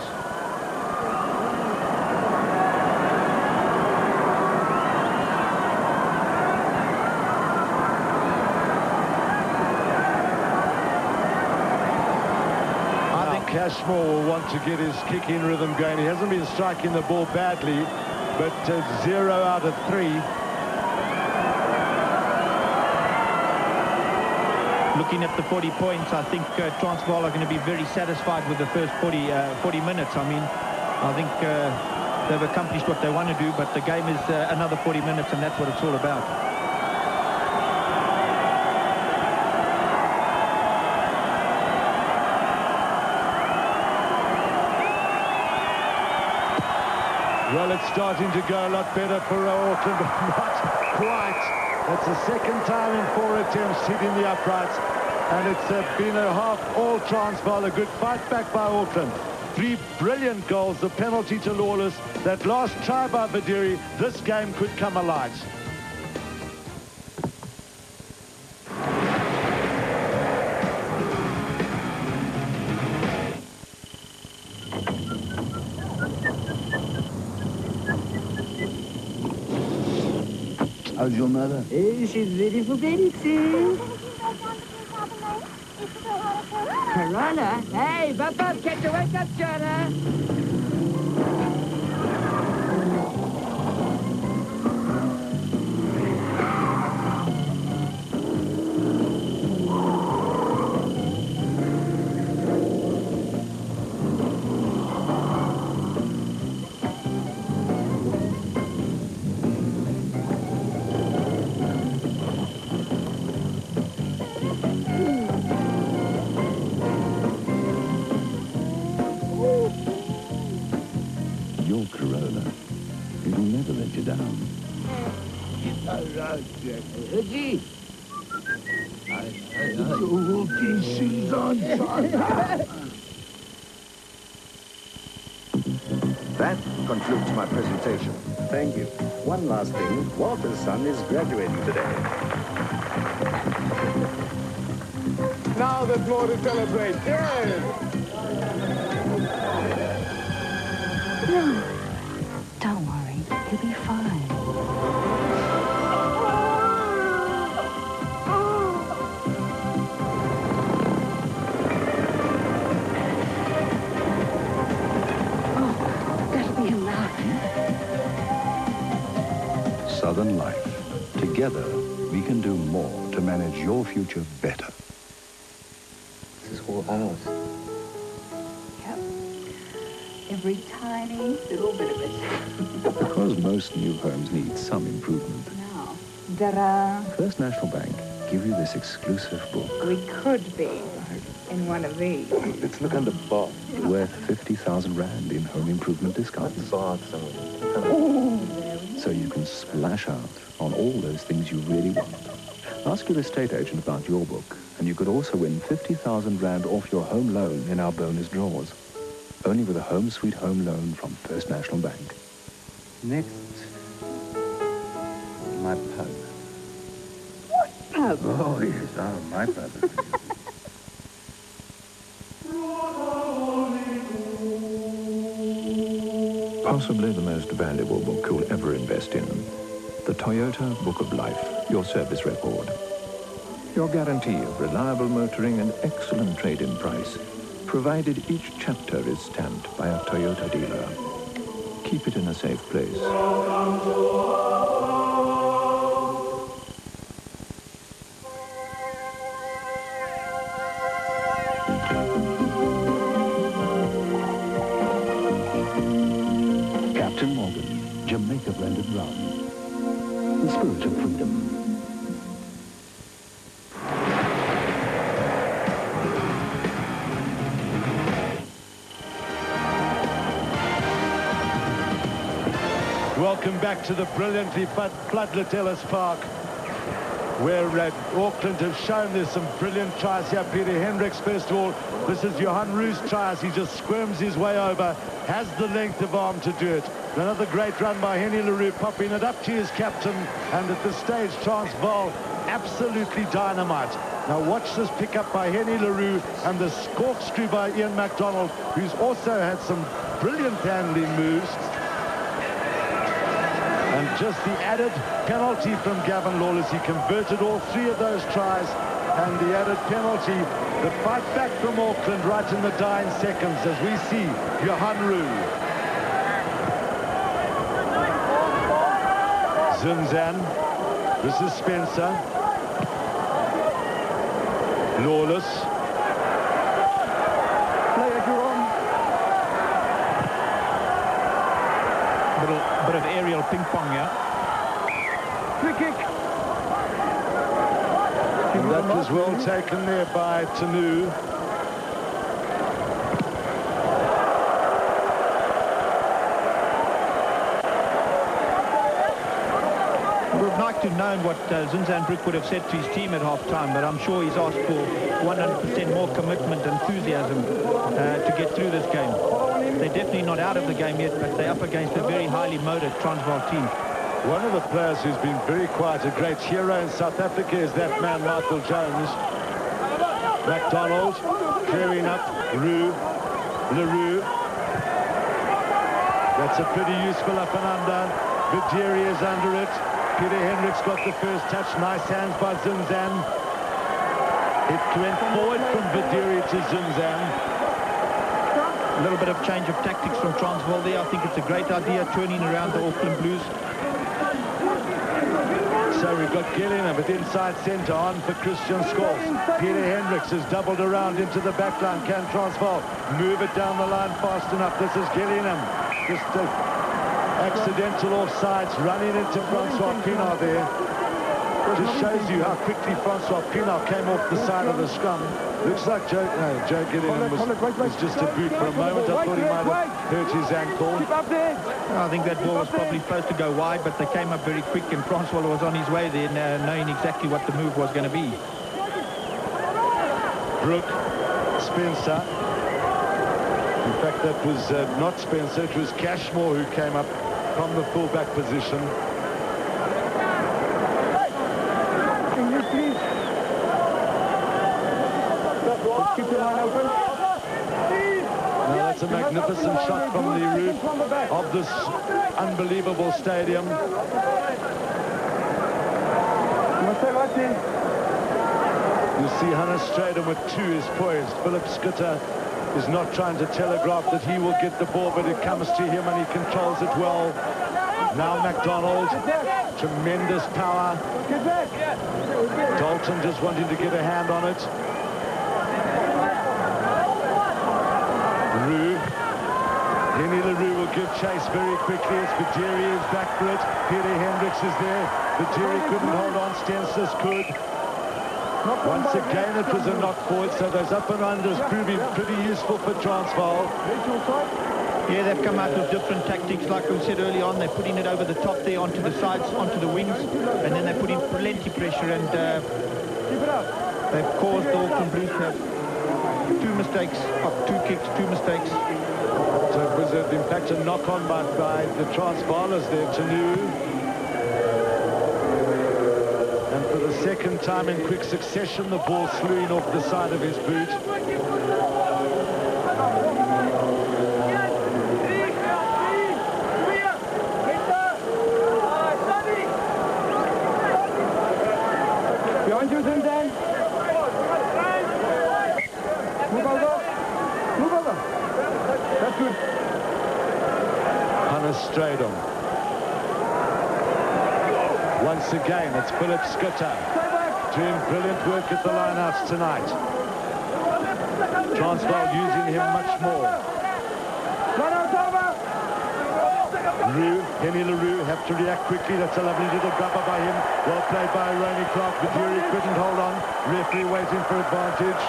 Speaker 1: Cashmore will want to get his kicking rhythm going. He hasn't been striking the ball badly, but 0 out of 3.
Speaker 2: Looking at the 40 points, I think Transvaal are going to be very satisfied with the first 40 minutes. I mean, I think they've accomplished what they want to do, but the game is another 40 minutes, and that's what it's all about.
Speaker 1: Well, it's starting to go a lot better for Auckland, but not quite. It's the second time in 4 attempts hitting the uprights, and it's been a half all Transvaal. A good fight back by Auckland. 3 brilliant goals, the penalty to Lawless, that last try by Vidiri. This game could come alive.
Speaker 4: How's your mother?
Speaker 5: She's ready for medicine. Corona? Hey, bump up, catch a wake up, Jonah.
Speaker 4: Your Corona, it'll never let you down.
Speaker 5: Gee.
Speaker 6: That concludes my presentation. Thank you. One last thing. Walter's son is graduating today.
Speaker 3: Now there's more to celebrate. Yes!
Speaker 7: No, don't worry. He'll be fine. Oh, that'll be enough.
Speaker 4: Southern Life. Together, we can do more to manage your future better.
Speaker 6: This is all ours.
Speaker 7: Yep. Every tiny little bit of it.
Speaker 4: Because most new homes need some improvement.
Speaker 7: Now, ta-da.
Speaker 4: First National Bank give you this exclusive book
Speaker 7: We could be in one of these.
Speaker 6: Let's look under bath.
Speaker 4: worth 50,000 Rand in home improvement discounts.
Speaker 6: Bath
Speaker 4: So you can splash out on all those things you really want. Ask your estate agent about your book, and you could also win 50,000 Rand off your home loan in our bonus draws. Only with a home sweet home loan from First National Bank.
Speaker 6: Next, my pub.
Speaker 7: Pub.
Speaker 6: Oh, yes, my pub.
Speaker 8: Possibly the most valuable book you'll ever invest in. The Toyota Book of Life, your service record. Your guarantee of reliable motoring and excellent trade-in price, provided each chapter is stamped by a Toyota dealer. Keep it in a safe place.
Speaker 4: Captain Morgan, Jamaica blended rum. The spirit of freedom.
Speaker 1: Welcome back to the brilliantly floodlit Ellis Park, where Auckland have shown there's some brilliant tries here. Peter Hendricks, first of all, this is Johan Roos' tries. He just squirms his way over, has the length of arm to do it. Another great run by Henny LaRue, popping it up to his captain, and at this stage, Transvaal absolutely dynamite. Now watch this pick up by Henny LaRue and the corkscrew by Ian MacDonald, who's also had some brilliant handling moves. And just the added penalty from Gavin Lawless. He converted all 3 of those tries, and the added penalty, the fight back from Auckland right in the dying seconds as we see Johan Roos. Zinzan, this is Spencer. Lawless.
Speaker 2: ping pong, yeah?
Speaker 3: Free kick.
Speaker 1: And that was well taken there by Tanu.
Speaker 2: We would like to know what Zinzanbroek would have said to his team at half-time, but I'm sure he's asked for 100% more commitment and enthusiasm to get through this game. They're definitely not out of the game yet, but they're up against a very highly motivated Transvaal team.
Speaker 1: One of the players who's been very quiet, a great hero in South Africa, is that man, Michael Jones. McDonald clearing up. LaRue. That's a pretty useful up and under. Vidiri is under it. Peter Hendricks got the first touch. Nice hands by Zinzan. It went forward from Vidiri to Zinzan.
Speaker 2: A little bit of change of tactics from Transvaal there. I think it's a great idea, turning around the Auckland Blues.
Speaker 1: So we've got Gillingham with inside centre on for Christian Scholes. Peter Hendricks has doubled around into the back line. Can Transvaal move it down the line fast enough? This is Gillingham. Just accidental offsides running into Francois Pienaar there. Just shows you how quickly Francois Pienaar came off the side of the scrum. Looks like Joe Gillingham was just a boot for a moment. I thought he might have hurt his ankle.
Speaker 2: I think that ball was probably supposed to go wide, but they came up very quick, and Transvaal was on his way there, knowing exactly what the move was going to be.
Speaker 1: Brooke, Spencer. In fact, that was not Spencer, it was Cashmore who came up from the fullback position.
Speaker 3: Keep the line open.
Speaker 1: Now that's a magnificent shot from the roof of this unbelievable stadium.
Speaker 3: You must stay right there.
Speaker 1: You see Hannes Straden with two is poised. Philip Schutter is not trying to telegraph that he will get the ball, but it comes to him and he controls it well. Now McDonald, tremendous power.
Speaker 3: Get back.
Speaker 1: Dalton just wanting to get a hand on it. Henny LaRue will give chase very quickly. It's Vidiri is back for it. Peter Hendricks is there. Vidiri couldn't hold on. Stenslis could. Once again, it was a knock forward, so those up and unders proving pretty useful for Transvaal.
Speaker 2: Yeah, they've come out with different tactics. Like we said early on, they're putting it over the top there, onto the sides, onto the wings, and then they're putting plenty pressure, and they've caused the Auckland Blues to have two mistakes, two kicks, two mistakes.
Speaker 1: So it was, in fact, a knock-on by the Transvaalers there, Tanu. And for the second time in quick succession, the ball slewing off the side of his boot.
Speaker 3: Behind you, Zinzan. Move over. Move over. That's good.
Speaker 1: Hannes Straden. Once again, it's Philip Schutter doing brilliant work at the lineouts tonight. Transvaal using him much more. Henny LaRue have to react quickly. That's a lovely little grubber by him. Well played by Ronnie Clark. Vidiri couldn't hold on. Referee waiting for advantage.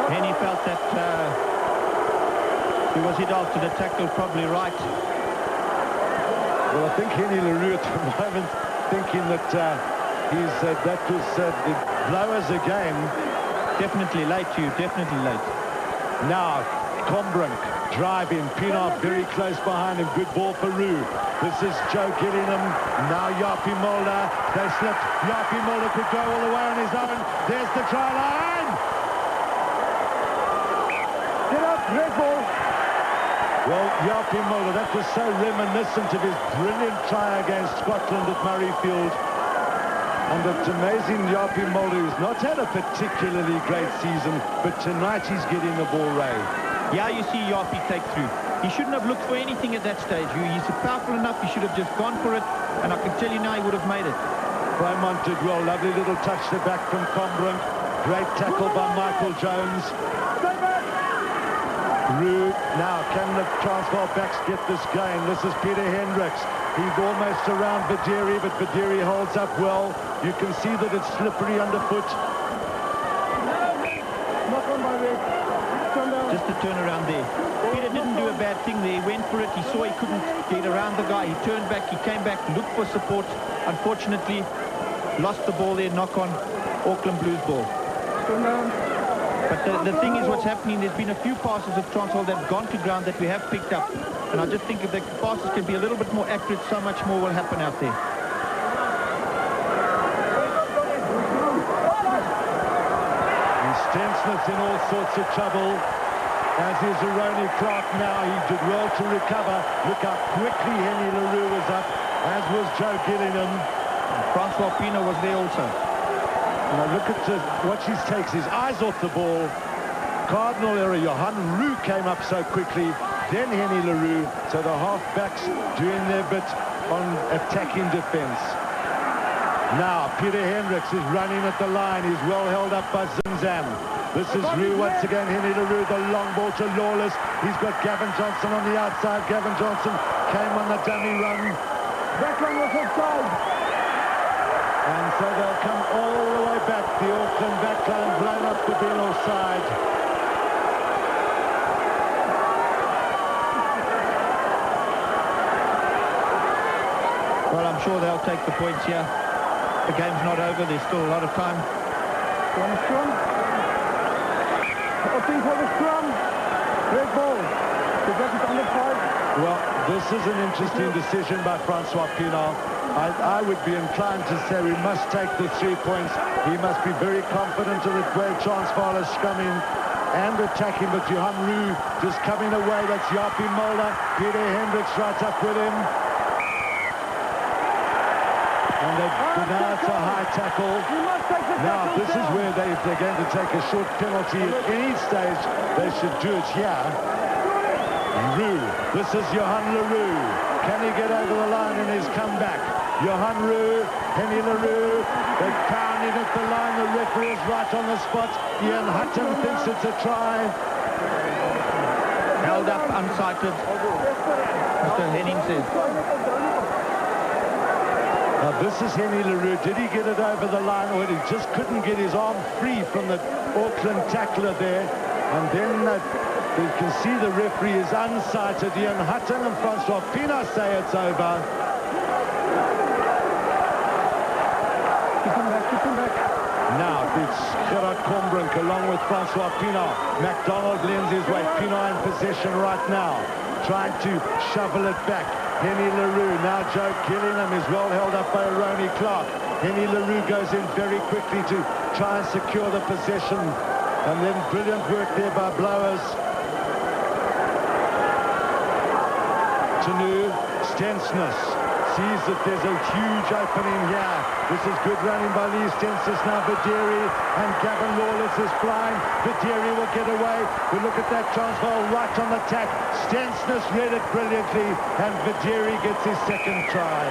Speaker 2: Henny felt that he was hit after the tackle, probably right.
Speaker 1: Well, I think Henny LaRue at the moment thinking that that was the blowers again.
Speaker 2: Definitely late, Hugh, definitely late.
Speaker 1: Now, Combrink driving, Pienaar very close behind him. Good ball for Roo. This is Joe Gillingham. Now Yapi Mulder. They slipped. Yapi Mulder could go all the way on his own. There's the try line.
Speaker 3: Get up, red ball.
Speaker 1: Well, Yapi Mulder, that was so reminiscent of his brilliant try against Scotland at Murrayfield. And it's amazing Yapi Mulder, who's not had a particularly great season, but tonight he's getting the ball right.
Speaker 2: Yeah, you see Yapi take through. He shouldn't have looked for anything at that stage. He's powerful enough, he should have just gone for it, and I can tell you now he would have made it.
Speaker 1: Beaumont did well. Lovely little touch to back from Combrink. Great tackle by Michael Jones. Rue, now can the Transvaal backs get this going? This is Peter Hendricks. He's almost around Videri, but Videri holds up well. You can see that it's slippery underfoot.
Speaker 2: Just a turnaround there. Peter didn't do a bad thing there. He went for it. He saw he couldn't get around the guy. He turned back. He came back, looked for support. Unfortunately, lost the ball there. Knock on Auckland Blues ball. But the thing is, what's happening, there's been a few passes of Transvaal that have gone to ground that we have picked up. And I just think if the passes can be a little bit more accurate, so much more will happen out there.
Speaker 1: And Stensmith's in all sorts of trouble, as is Ronnie Clark now. He did well to recover. Look how quickly Henny LaRue was up, as was Joe Gillingham.
Speaker 2: Transvaal Pino was there also.
Speaker 1: Now look at what he takes his eyes off the ball. Cardinal error. Johan Rue came up so quickly, then Henny LaRue. So the half-backs doing their bit on attacking defense. Now Peter Hendricks is running at the line. He's well held up by Zimzam. This is Rue once again. Henny LaRue, the long ball to Lawless. He's got Gavin Johnson on the outside. Gavin Johnson came on the dummy run.
Speaker 3: That one was offside.
Speaker 1: And so they'll come all the way back. The Auckland backline blown up to being offside.
Speaker 2: Well, I'm sure they'll take the points here. The game's not over. There's still a lot of time.
Speaker 3: One scrum. I think for the scrum. Red ball. Is that it under 5?
Speaker 1: Well, this is an interesting decision by Francois Pienaar. I would be inclined to say we must take the 3 points. He must be very confident of the way Transvaal is scrumming and attacking, but Johan Rue just coming away. That's Yapi Mulder. Peter Hendricks right up with him. And now it's a high tackle. Now this is where they're going to take a short penalty. At any stage, they should do it here. Rue. This is Johan LaRue. Can he get over the line in his comeback? Johan Rue, Henny LaRue, they're pounding at the line. The referee is right on the spot. Ian Hutton thinks it's a try.
Speaker 2: Held up, unsighted. Mr. Henning says.
Speaker 1: Now this is Henny LaRue. Did he get it over the line, or he just couldn't get his arm free from the Auckland tackler there? And then you can see the referee is unsighted. Ian Hutton and Francois Pienaar say it's over. Now it's Gerard Combrink along with Francois Pienaar. MacDonald lends his way. Pienaar in possession right now, trying to shovel it back. Henny LaRue, now Joe Gillingham is well held up by Ronnie Clark. Henny LaRue goes in very quickly to try and secure the possession. And then brilliant work there by Blowers. Tanu Stensness sees that there's a huge opening here. This is good running by Lee Stensness. Now Videri and Gavin Lawless is flying. Videri will get away. We look at that Transvaal right on the tack. Stensness read it brilliantly, and Videri gets his second try.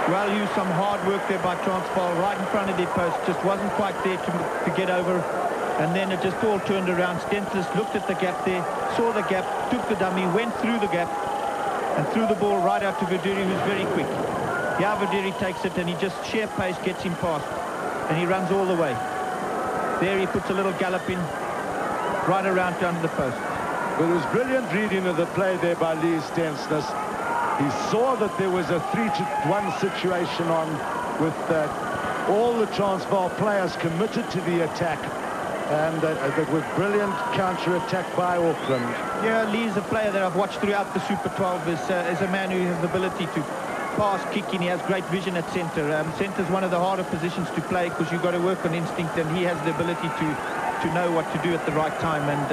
Speaker 2: Well, used some hard work there by Transvaal right in front of their post. Just wasn't quite there to get over. And then it just all turned around. Stensness looked at the gap there, saw the gap, took the dummy, went through the gap, and threw the ball right out to Videri, who's very quick. Yeah, Videri takes it, and he just sheer pace gets him past, and he runs all the way. There he puts a little gallop in, right around down to the post.
Speaker 1: But it was brilliant reading of the play there by Lee Stensness. He saw that there was a 3-1 situation on with all the Transvaal players committed to the attack. And it was brilliant counter-attack by Auckland.
Speaker 2: Yeah, Lee's a player that I've watched throughout the Super 12. Is a man who has the ability to pass, kick, and he has great vision at centre. Centre's one of the harder positions to play because you've got to work on instinct, and he has the ability to know what to do at the right time. And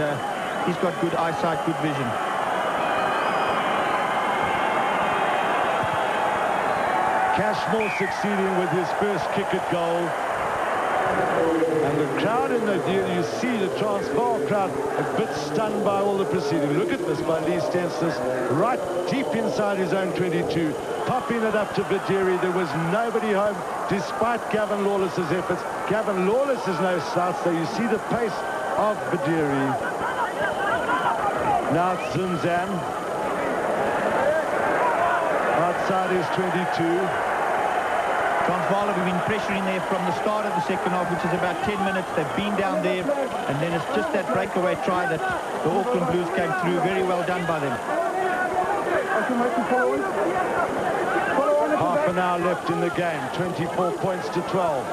Speaker 2: he's got good eyesight, good vision.
Speaker 1: Cashmore succeeding with his first kick at goal. And the crowd in the you see the Transvaal crowd a bit stunned by all the proceedings. Look at this by Lee Stensness, right deep inside his own 22, popping it up to Videri. There was nobody home despite Gavin Lawless's efforts. Gavin Lawless is no slouch, so you see the pace of Badiri. Now it's Zimzan. Outside is 22.
Speaker 2: Transvaal have been pressuring there from the start of the second half, which is about 10 minutes. They've been down there, and then it's just that breakaway try that the Auckland Blues came through. Very well done by them.
Speaker 1: Half an hour left in the game, 24 points to 12.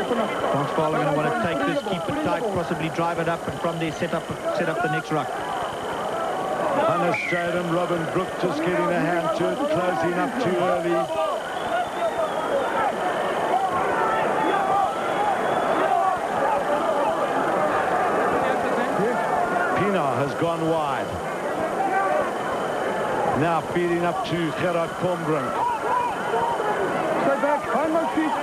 Speaker 2: Transvaal are going to want to take this, keep it tight, possibly drive it up, and from there set up the next ruck.
Speaker 1: Hannes Stradum, Robin Brook just getting a hand to it, closing up too early. Pienaar has gone wide. Now feeding up to Gerard Kombrink.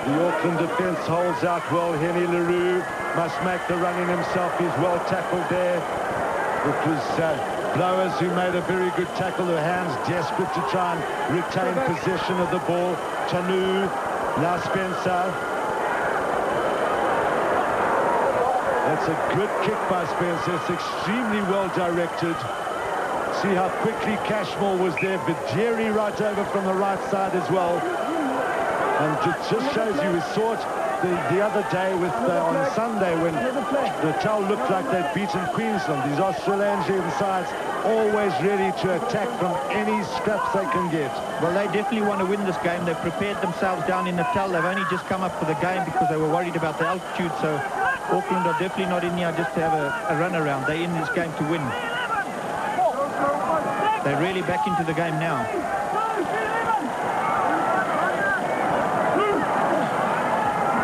Speaker 1: The Auckland defence holds out well. Henny LaRue must make the running himself. He's well tackled there. It was Blowers who made a very good tackle. The hands desperate to try and retain possession of the ball. Tanu, now Spencer. That's a good kick by Spencer. It's extremely well directed. See how quickly Cashmore was there. Badiri right over from the right side as well. And it just shows you, we saw it the other day with on Sunday when Natal looked like they'd beaten Queensland. These Australasian sides always ready to attack from any scraps they can get.
Speaker 2: Well, they definitely want to win this game. They've prepared themselves down in Natal. They've only just come up for the game because they were worried about the altitude. So Auckland are definitely not in here just to have a run around. They're in this game to win. They're really back into the game now.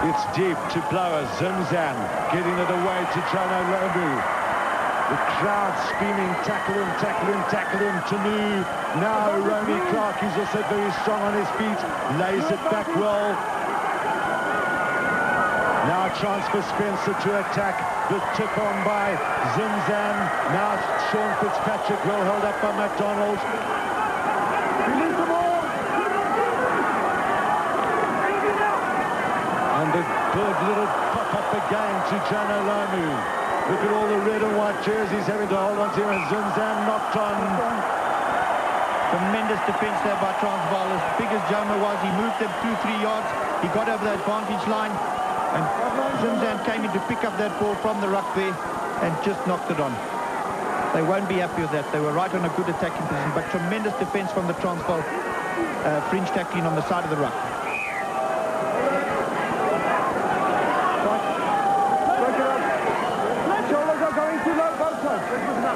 Speaker 1: It's deep to Blowers. Zimzan getting it away to Jono Lobu. The crowd screaming, tackle him, tackle him, tackle him. Tanu. Now Ronnie Clark, he's also very strong on his feet. Lays it back well. Now a chance for Spencer to attack. The tip on by Zimzan. Now Sean Fitzpatrick, well held up by McDonald. And the good little pop-up again to Jono Lomu. Look at all the red and white jerseys having to hold on to him, and Zimzan knocked on.
Speaker 2: Tremendous defence there by Transvaal. As big as Jomo was, he moved them 2-3 yards. He got over the advantage line, and Zimzan came in to pick up that ball from the ruck there and just knocked it on. They won't be happy with that. They were right on a good attacking position, but tremendous defence from the Transvaal fringe tackling on the side of the ruck.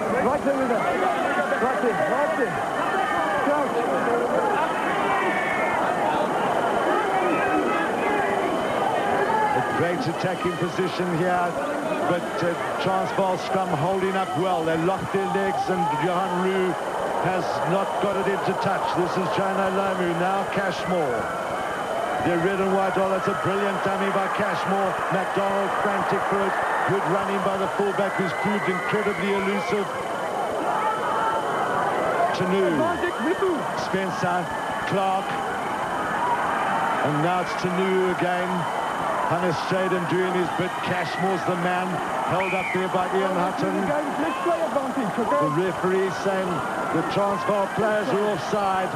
Speaker 3: Right there with her. Right in, right in. Crouch.
Speaker 1: A great attacking position here, but Transvaal scrum holding up well. They locked their legs, and Johan Roux has not got it into touch. This is Jono Lomu, now Cashmore. The red and white, oh, that's a brilliant dummy by Cashmore. McDonald frantic for it. Good running by the fullback, who's proved incredibly elusive. Tanu, Spencer, Clark, and now it's Tanu again. Hannes Stradum doing his bit. Cashmore's the man, held up there by Ian Hutton. The referee saying the Transvaal players are offside.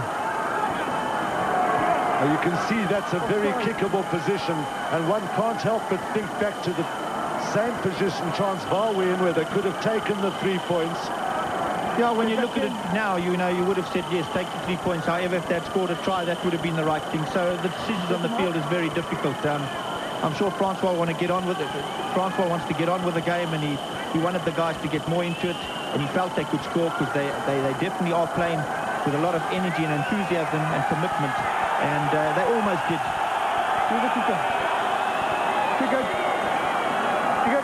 Speaker 1: You can see that's a very kickable position, and one can't help but think back to the same position Transvaal were in, where they could have taken the 3 points.
Speaker 2: Yeah, when you look at it now, you know, you would have said, yes, take the 3 points. However, if they'd scored a try, that would have been the right thing. So the decisions on the field is very difficult. I'm sure Transvaal want to get on with it. Transvaal wants to get on with the game, and he wanted the guys to get more into it, and he felt they could score because they definitely are playing with a lot of energy and enthusiasm and commitment, and they almost did.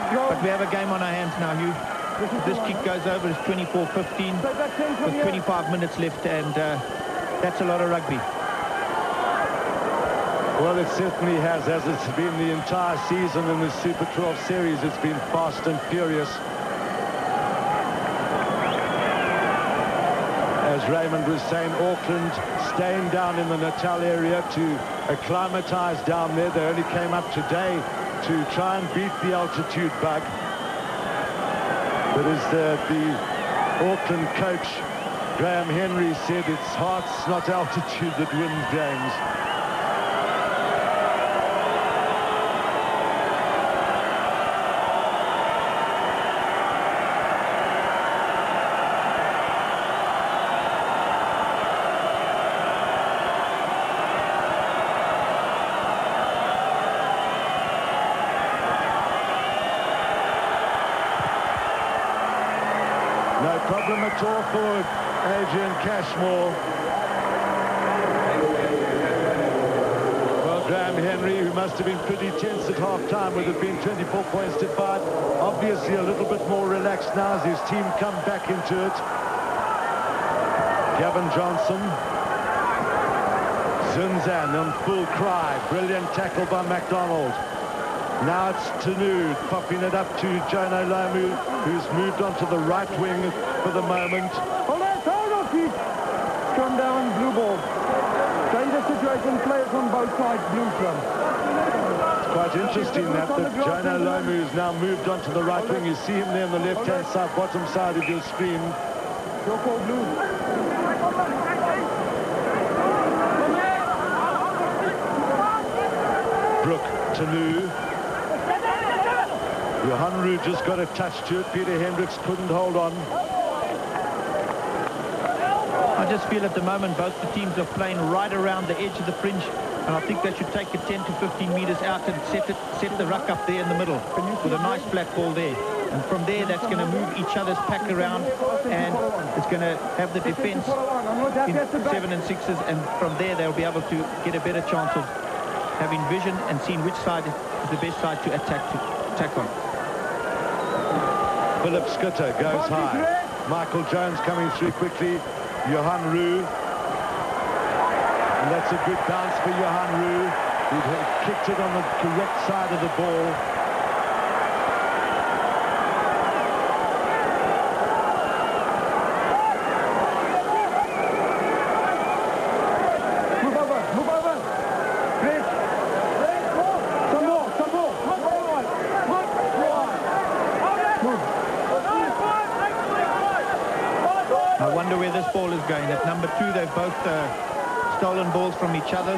Speaker 2: But we have a game on our hands now, Hugh. This kick goes over, it's 24-15 with 25 minutes left, and that's a lot of rugby.
Speaker 1: Well, it certainly has, as it's been the entire season in the Super 12 series. It's been fast and furious. As Raymond was saying, Auckland staying down in the Natal area to acclimatise down there. They only came up today to try and beat the altitude bug. But as the Auckland coach, Graham Henry, said, it's hearts, not altitude, that wins games. No problem at all for Adrian Cashmore. Well, Graham Henry, who must have been pretty tense at half-time with it being 24 points to 5, obviously a little bit more relaxed now as his team come back into it. Gavin Johnson. Zunzan on full cry. Brilliant tackle by MacDonald. Now it's Tanud popping it up to Jono Lomu, who's moved onto the right wing for the moment.
Speaker 3: Hold on, Pete. Scrum down, blue ball. Danger situation, players on both sides, blue scrum.
Speaker 1: It's quite interesting that Jono Lomu has now moved onto the right wing. You see him there on the left-hand side, bottom side of your screen.
Speaker 3: Your call, blue.
Speaker 1: Brooke, Tanu. Johanru just got a touch to it. Peter Hendricks couldn't hold on.
Speaker 2: I just feel at the moment both the teams are playing right around the edge of the fringe, and I think they should take it 10 to 15 meters out and set the ruck up there in the middle with a nice flat ball there. And from there, that's going to move each other's pack around, and it's going to have the defense in 7 and 6s, and from there they'll be able to get a better chance of having vision and seeing which side is the best side to attack on.
Speaker 1: Philip Scooter goes high. Michael Jones coming through quickly. Johan Roux. And that's a good bounce for Johan Roux. He kicked it on the correct side of the ball.
Speaker 3: Move over. Great. Some more.
Speaker 2: I wonder where this ball is going. At number 2, they've both stolen balls from each other.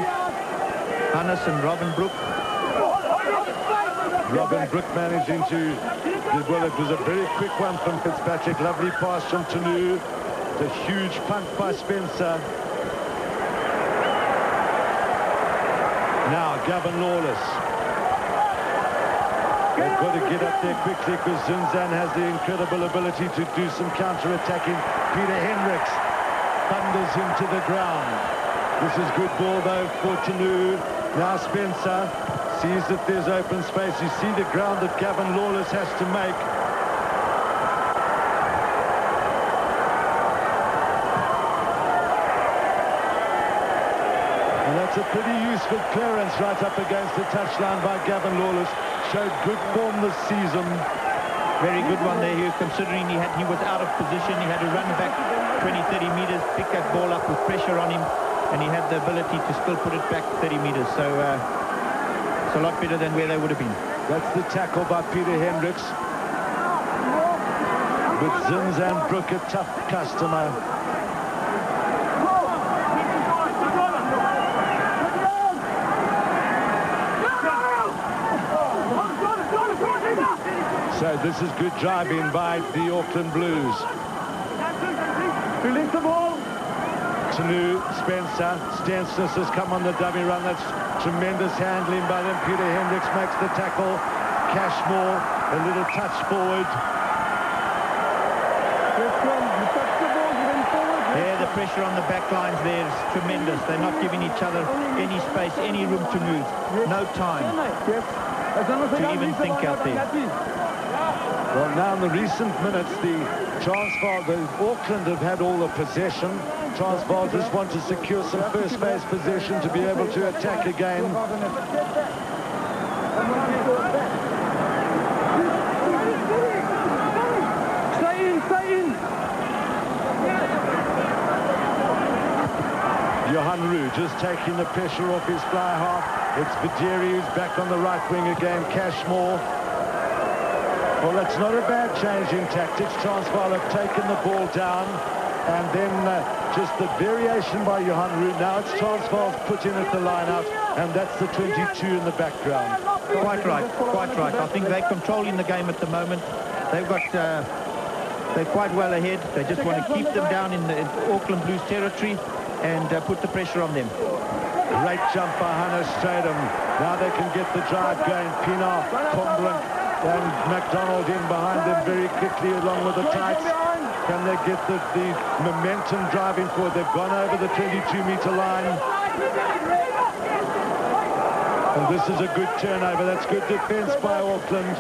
Speaker 2: Hannes and Robin Brook.
Speaker 1: Robin Brook managing to, well, it was a very quick one from Fitzpatrick. Lovely pass from Tanu. The huge punt by Spencer. Now Gavin Lawless. They've got to get up there quickly because Zunzan has the incredible ability to do some counter-attacking. Peter Hendricks thunders him to the ground. This is good ball though for Tanu. Now Spencer sees that there's open space. You see the ground that Gavin Lawless has to make. And that's a pretty useful clearance right up against the touchline by Gavin Lawless. Showed good form this season.
Speaker 2: Very good one there, Hugh, considering he was out of position. He had to run back 20-30 meters, pick that ball up with pressure on him, and he had the ability to still put it back 30 meters. So it's a lot better than where they would have been.
Speaker 1: That's the tackle by Peter Hendricks. With Zunzan Brook, a tough customer. So this is good driving by the Auckland Blues.
Speaker 3: Release the ball.
Speaker 1: Tanu, Spencer, Stensness has come on the dummy run. That's tremendous handling by them. Peter Hendricks makes the tackle. Cashmore, a little touch forward.
Speaker 2: Yeah, the pressure on the back lines there is tremendous. They're not giving each other any space, any room to move. No time to even think out there.
Speaker 1: Well, now in the recent minutes, the Auckland have had all the possession. Transvaal just want to secure some first phase possession to be able to attack again.
Speaker 3: Stay in.
Speaker 1: Johan Roux just taking the pressure off his fly half. It's Vajeri who's back on the right wing again. Cashmore. Well, that's not a bad change in tactics. Transvaal have taken the ball down, and then just the variation by Johan Root. Now it's Transvaal's put in at the line-out, and that's the 22 in the background.
Speaker 2: Quite right, quite right. I think they're controlling the game at the moment. They've got, they're quite well ahead. They just want to keep them down in the Auckland Blues territory and put the pressure on them.
Speaker 1: Great jump by Hannah Stradham. Now they can get the drive going. Pinar, Tomlin, and McDonald in behind them very quickly along with the tights. Can they get the momentum driving forward? They've gone over the 22-meter line. And this is a good turnover. That's good defense by Auckland.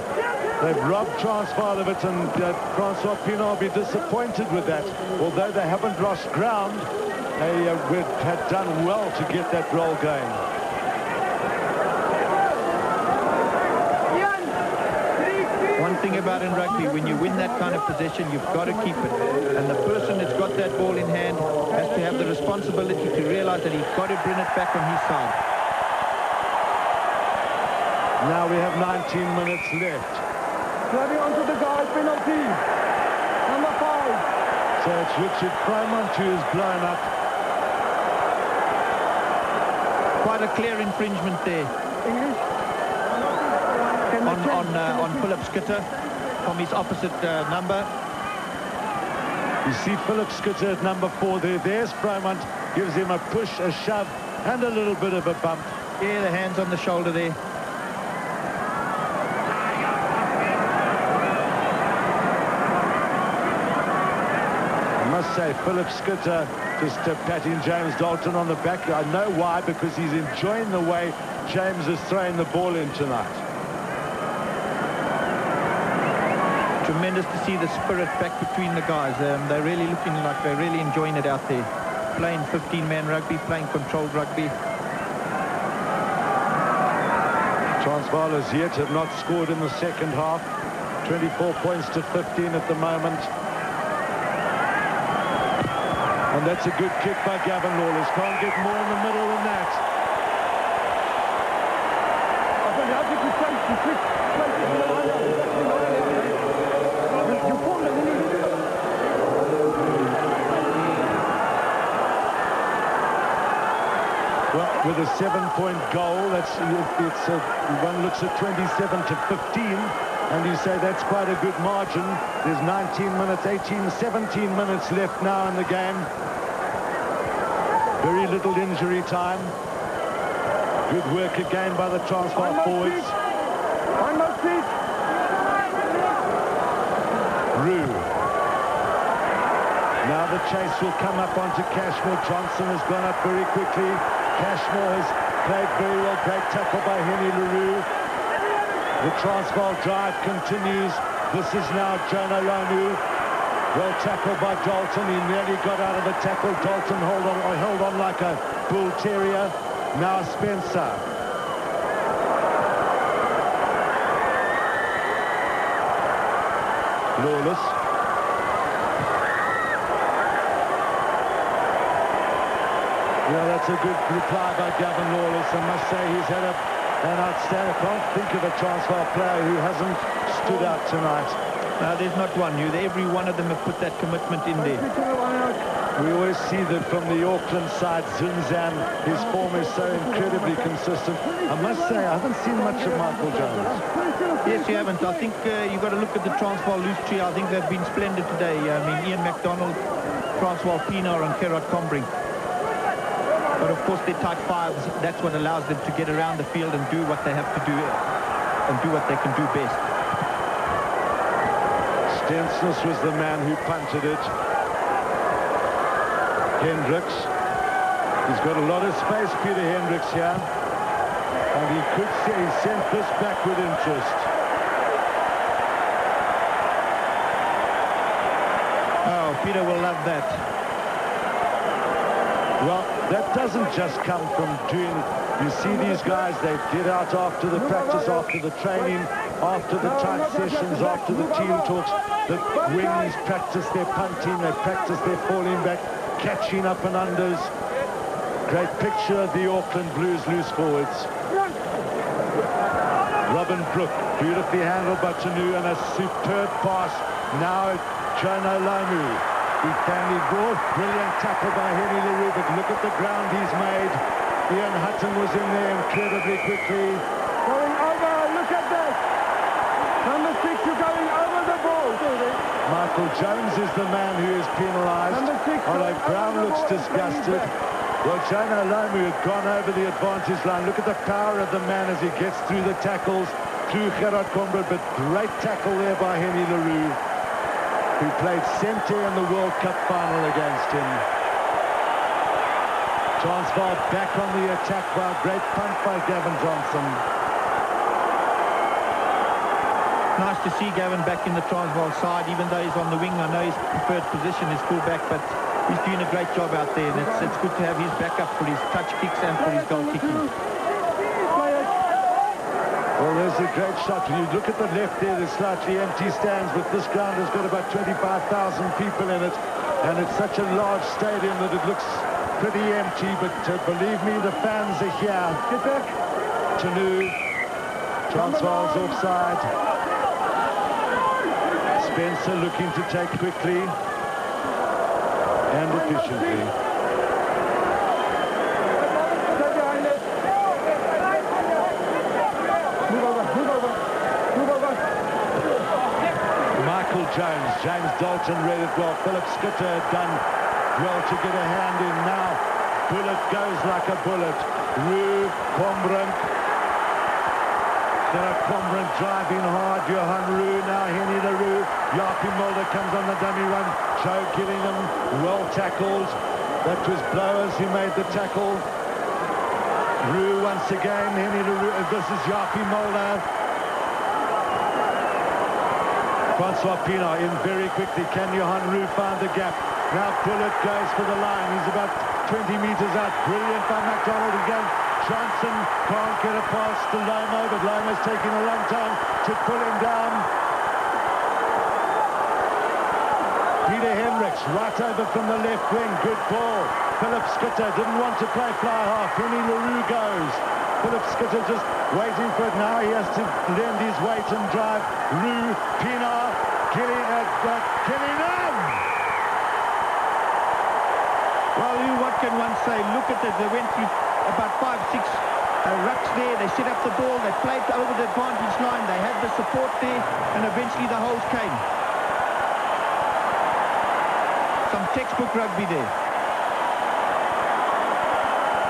Speaker 1: They've robbed Transvaal of it, and Francois Pinar will be disappointed with that. Although they haven't lost ground, they had done well to get that roll going.
Speaker 2: One thing about in rugby, when you win that kind of possession, you've got to keep it. And the person that's got that ball in hand has to have the responsibility to realize that he's got to bring it back on his side.
Speaker 1: Now we have 19 minutes left.
Speaker 3: Driving onto the guy, penalty. Number 5.
Speaker 1: So it's Richard Frymont who is blown up.
Speaker 2: Quite a clear infringement there
Speaker 3: English.
Speaker 2: on Philip Skitter from his opposite number.
Speaker 1: You see Philip Skitter at number 4 there. There's Frymont, gives him a push, a shove, and a little bit of a bump.
Speaker 2: Yeah, the hands on the shoulder there.
Speaker 1: I must say, Philip Skitter just patting James Dalton on the back. I know why, because he's enjoying the way James is throwing the ball in tonight.
Speaker 2: Tremendous to see the spirit back between the guys. They're really looking like they're really enjoying it out there. Playing 15-man rugby, playing controlled rugby.
Speaker 1: Transvaal as yet have not scored in the second half. 24 points to 15 at the moment. And that's a good kick by Gavin Lawless. Can't get more in the middle than that. Well, with a 7-point goal, one looks at 27 to 15, and you say that's quite a good margin. There's 19 minutes, 18, 17 minutes left now in the game. Very little injury time. Good work again by the Transvaal forwards. Rue. Now the chase will come up onto Cashmore. Johnson has gone up very quickly. Cashmore has played very well. Great tackle by Henny LaRue. The Transvaal drive continues. This is now Jonah Lonu. Well tackled by Dalton. He nearly got out of the tackle. Dalton held on like a bull terrier. Now Spencer. Lawless. Yeah, that's a good reply by Gavin Lawless. I must say he's had an outstanding. I can't think of a Transvaal player who hasn't stood out tonight.
Speaker 2: No, there's not one. Every one of them have put that commitment in there.
Speaker 1: We always see that from the Auckland side. Zinzan, his form is so incredibly consistent. I must say, I haven't seen much of Michael Jones.
Speaker 2: Yes, you haven't. I think you've got to look at the Transvaal loose tree. I think they've been splendid today. I mean, Ian McDonald, Francois Pinar and Gerard Combring. But of course, their tight fives, that's what allows them to get around the field and do what they have to do and do what they can do best.
Speaker 1: Stensness was the man who punted it. Hendricks. He's got a lot of space, Peter Hendricks here. And he could say he sent this back with interest.
Speaker 2: Oh, Peter will love that.
Speaker 1: Well, that doesn't just come from doing... You see these guys, they get out after the practice, after the training, after the tight sessions, after the team talks. The wings practice their punting, they practice their falling back, catching up and unders. Great picture of the Auckland Blues loose forwards. Robin Brook, beautifully handled by Tanu, and a superb pass. Now Jonah Lomu. He finally brought brilliant tackle by Henry LaRue, but look at the ground he's made. Ian Hutton was in there incredibly quickly.
Speaker 3: Going over, look at that. Number 6, you're going over the ball.
Speaker 1: Michael Jones is the man who is penalised.
Speaker 3: Number 6,
Speaker 1: Although Brown looks disgusted. Well, Jonah Lomu had gone over the advantage line. Look at the power of the man as he gets through the tackles, through Gerard Comber, but great tackle there by Henry LaRue, who played centre in the World Cup final against him. Transvaal back on the attack by a great punt by Gavin Johnson.
Speaker 2: Nice to see Gavin back in the Transvaal side, even though he's on the wing. I know his preferred position is full-back, but he's doing a great job out there, and it's good to have his backup for his touch kicks and for his goal kicking.
Speaker 1: Well, there's a great shot. When you look at the left there, there's slightly empty stands, but this ground has got about 25,000 people in it, and it's such a large stadium that it looks pretty empty, but believe me, the fans are here. Get back. Tanu. Transvaal's offside. Spencer looking to take quickly and efficiently. Michael Jones, James Dalton read it well. Philip Skitter had done well to get a hand in. Now Bullet goes like a bullet. Rue, Combrink. Gerard Combrink driving hard. Johan Rue, now Henny LaRue. Yapi Mulder comes on the dummy run. Joe Gillingham, well tackled. That was Blowers who made the tackle. Rue once again. Henny LaRue. This is Yapi Mulder. Francois Pienaar in very quickly. Can Johan Rue find the gap? Now Bullet goes for the line. He's about 20 metres out. Brilliant by McDonald again. Johnson can't get a pass to Lomo, but Lomo's taking a long time to pull him down. Peter Hendricks right over from the left wing. Good ball. Philip Skitter didn't want to play fly half. Henny LaRue goes. Philip Skitter just waiting for it now. He has to lend his weight and drive. Rue, Pienaar, Gillingham.
Speaker 2: Well, what can one say? Look at it. They went through about 5-6 rucks there. They set up the ball. They played over the advantage line. They had the support there, and eventually the holes came. Some textbook rugby there.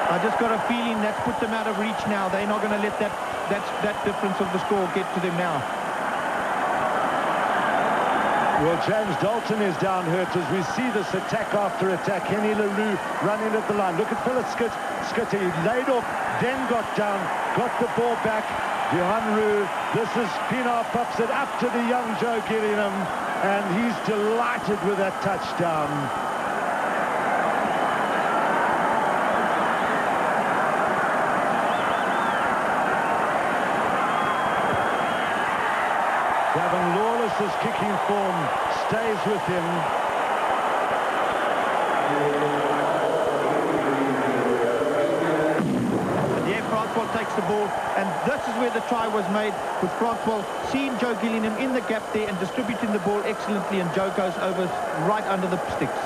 Speaker 2: I just got a feeling that's put them out of reach now. They're not going to let that difference of the score get to them now.
Speaker 1: Well, James Dalton is down hurt as we see this attack after attack. Henny LaRue running at the line. Look at Philip Skitter. He laid off, then got down, got the ball back. Johan Rue. This is Pienaar pops it up to the young Joe Gillingham, and he's delighted with that touchdown. Gavin Lawless's kicking form stays with him.
Speaker 2: Yeah, Transvaal takes the ball, and this is where the try was made, with Transvaal seeing Joe Gillingham in the gap there and distributing the ball excellently, and Joe goes over right under the sticks.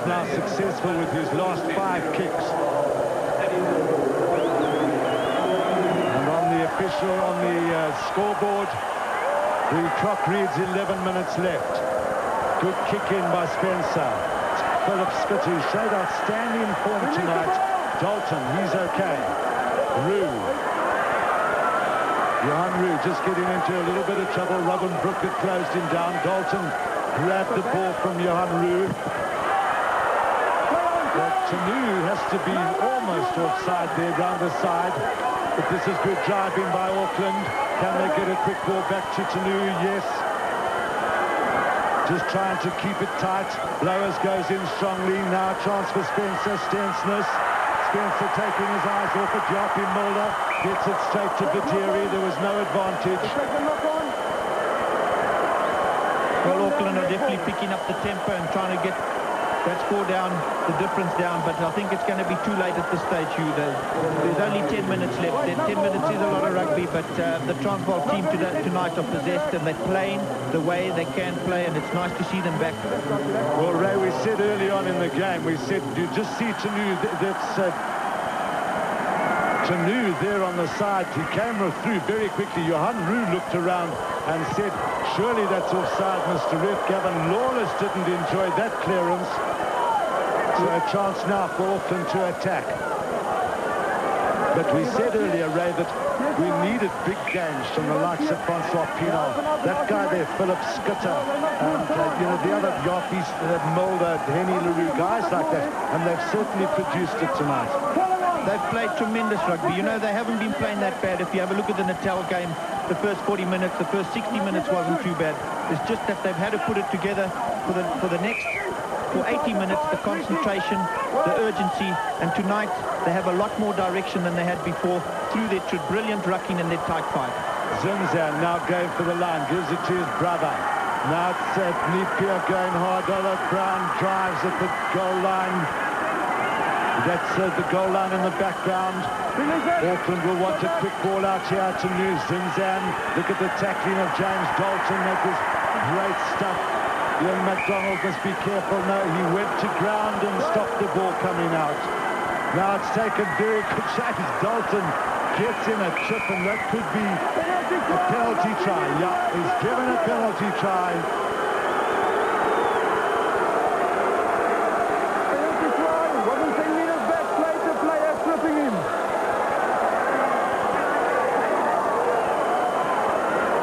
Speaker 1: Now successful with his last 5 kicks. And on the scoreboard, the clock reads 11 minutes left. Good kick in by Spencer. Philip Skitter showed outstanding form tonight. Dalton, he's okay. Rue. Johan Rue just getting into a little bit of trouble. Robin Brook had closed him down. Dalton grabbed the ball from Johan Rue. Tanu has to be almost offside there, round the side. But this is good driving by Auckland. Can they get a quick ball back to Tanu? Yes. Just trying to keep it tight. Blowers goes in strongly. Now chance for Spencer. Stensness. Spencer taking his eyes off it. Yapi Mulder gets it straight to Viteri. There was no advantage.
Speaker 2: Well, Auckland are definitely picking up the tempo and trying to get That's 4 down, the difference down, but I think it's going to be too late at this stage, Hugh. There's only 10 minutes left. 10 minutes is a lot of rugby, but the Transvaal team tonight are possessed, and they're playing the way they can play, and it's nice to see them back.
Speaker 1: Well, Ray, we said early on in the game, we said, you just see Tanu, Tanu there on the side. He came through very quickly. Johan Roux looked around and said, surely that's offside, Mr. Ref. Gavin Lawless didn't enjoy that clearance. So a chance now for Auckland to attack. But we said earlier, Ray, that we needed big games from the likes of Francois Pienaar. That guy there, Philip Skitter, and the other Yaffies, Mulder, Henny LaRue, guys like that. And they've certainly produced it tonight.
Speaker 2: They've played tremendous rugby. You know, they haven't been playing that bad. If you have a look at the Natal game, the first 40 minutes, the first 60 minutes wasn't too bad. It's just that they've had to put it together for 80 minutes, the concentration, the urgency, and tonight they have a lot more direction than they had before through their brilliant rucking and their tight fight.
Speaker 1: Zinzan now going for the line, gives it to his brother. Now it's Napier going hard. Oliver Brown drives at the goal line. That's the goal line in the background. Auckland will want a quick ball out here to New Zinzan. Look at the tackling of James Dalton. That was great stuff. Ian McDonald must be careful. No, he went to ground and stopped the ball coming out. Now it's taken very good. James Dalton gets in a chip, and that could be a penalty try. Yeah, he's given a penalty try.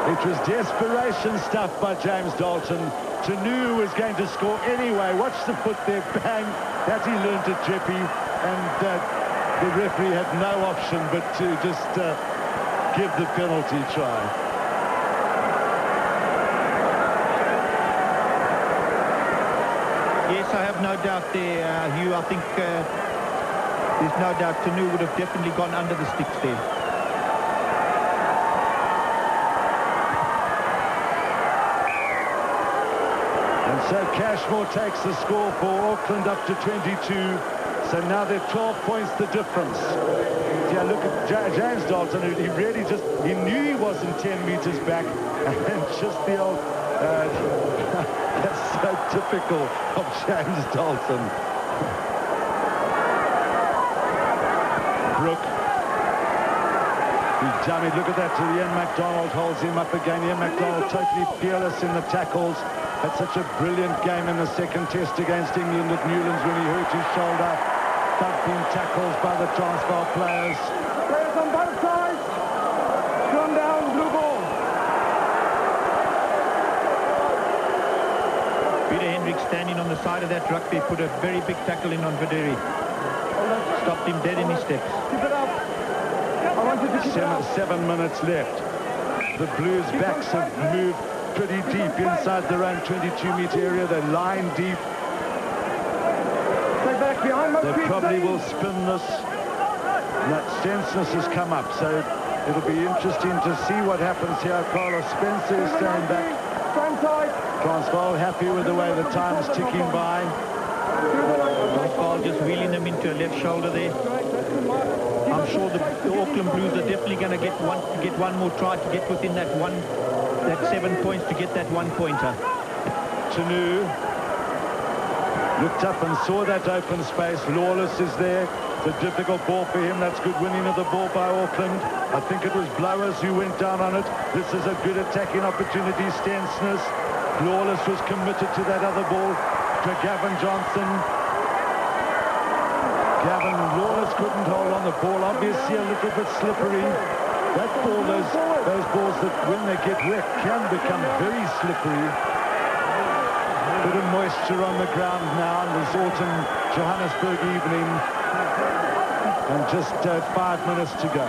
Speaker 1: It was desperation stuff by James Dalton. Tanu was going to score anyway. Watch the foot there, bang. That he learned at Jeppy. And the referee had no option but to just give the penalty try.
Speaker 2: Yes, I have no doubt there, Hugh. I think there's no doubt Tanu would have definitely gone under the sticks there.
Speaker 1: So Cashmore takes the score for Auckland up to 22. So now they're 12 points the difference. Yeah, look at James Dalton. He really he knew he wasn't 10 meters back. And just the old, that's so typical of James Dalton. Brooke. He's dummy. Look at that. Ian McDonald holds him up again. Ian McDonald totally fearless in the tackles. Had such a brilliant game in the second test against England at Newlands when he hurt his shoulder. Thumping tackles by the Transvaal players.
Speaker 3: Players on both sides. Come down, blue ball.
Speaker 2: Peter Hendrick standing on the side of that rugby put a very big tackle in on Videri. Stopped him dead in his steps.
Speaker 3: Keep it up. I want you to keep it up.
Speaker 1: 7 minutes left. The Blues' backs have moved pretty deep inside their own 22-meter area. They're lying deep.
Speaker 3: Stay back behind my
Speaker 1: They
Speaker 3: feet,
Speaker 1: probably
Speaker 3: Dave.
Speaker 1: will spin this. That Stensness has come up, so it'll be interesting to see what happens here. Carlos Spencer is staying back.
Speaker 3: Stand tight.
Speaker 1: Transvaal happy with the way the time's ticking by.
Speaker 2: Transvaal just wheeling them into a left shoulder there. I'm sure the Auckland Blues are definitely going to get one more try to get within that 7 points to get that 1-pointer.
Speaker 1: Tanu looked up and saw that open space. Lawless is there. It's a difficult ball for him. That's good winning of the ball by Auckland. I think it was Blowers who went down on it. This is a good attacking opportunity. Stensness. Lawless was committed to that other ball to Gavin Johnson. Gavin Lawless couldn't hold on the ball. Obviously a little bit slippery. That ball, those balls that when they get wet can become very slippery. Bit of moisture on the ground now in this autumn Johannesburg evening. And just 5 minutes to go.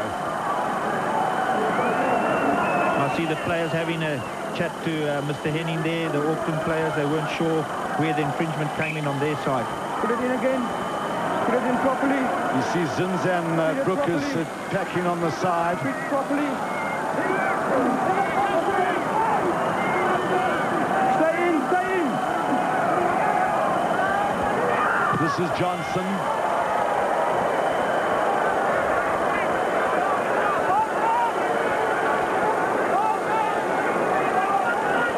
Speaker 2: I see the players having a chat to Mr. Henning there, the Auckland players. They weren't sure where the infringement came in on their side.
Speaker 3: Put it in again. Put it in properly.
Speaker 1: You see Zinzan Brook is attacking on the side.
Speaker 3: Put it properly. Stay in, stay in.
Speaker 1: is Johnson.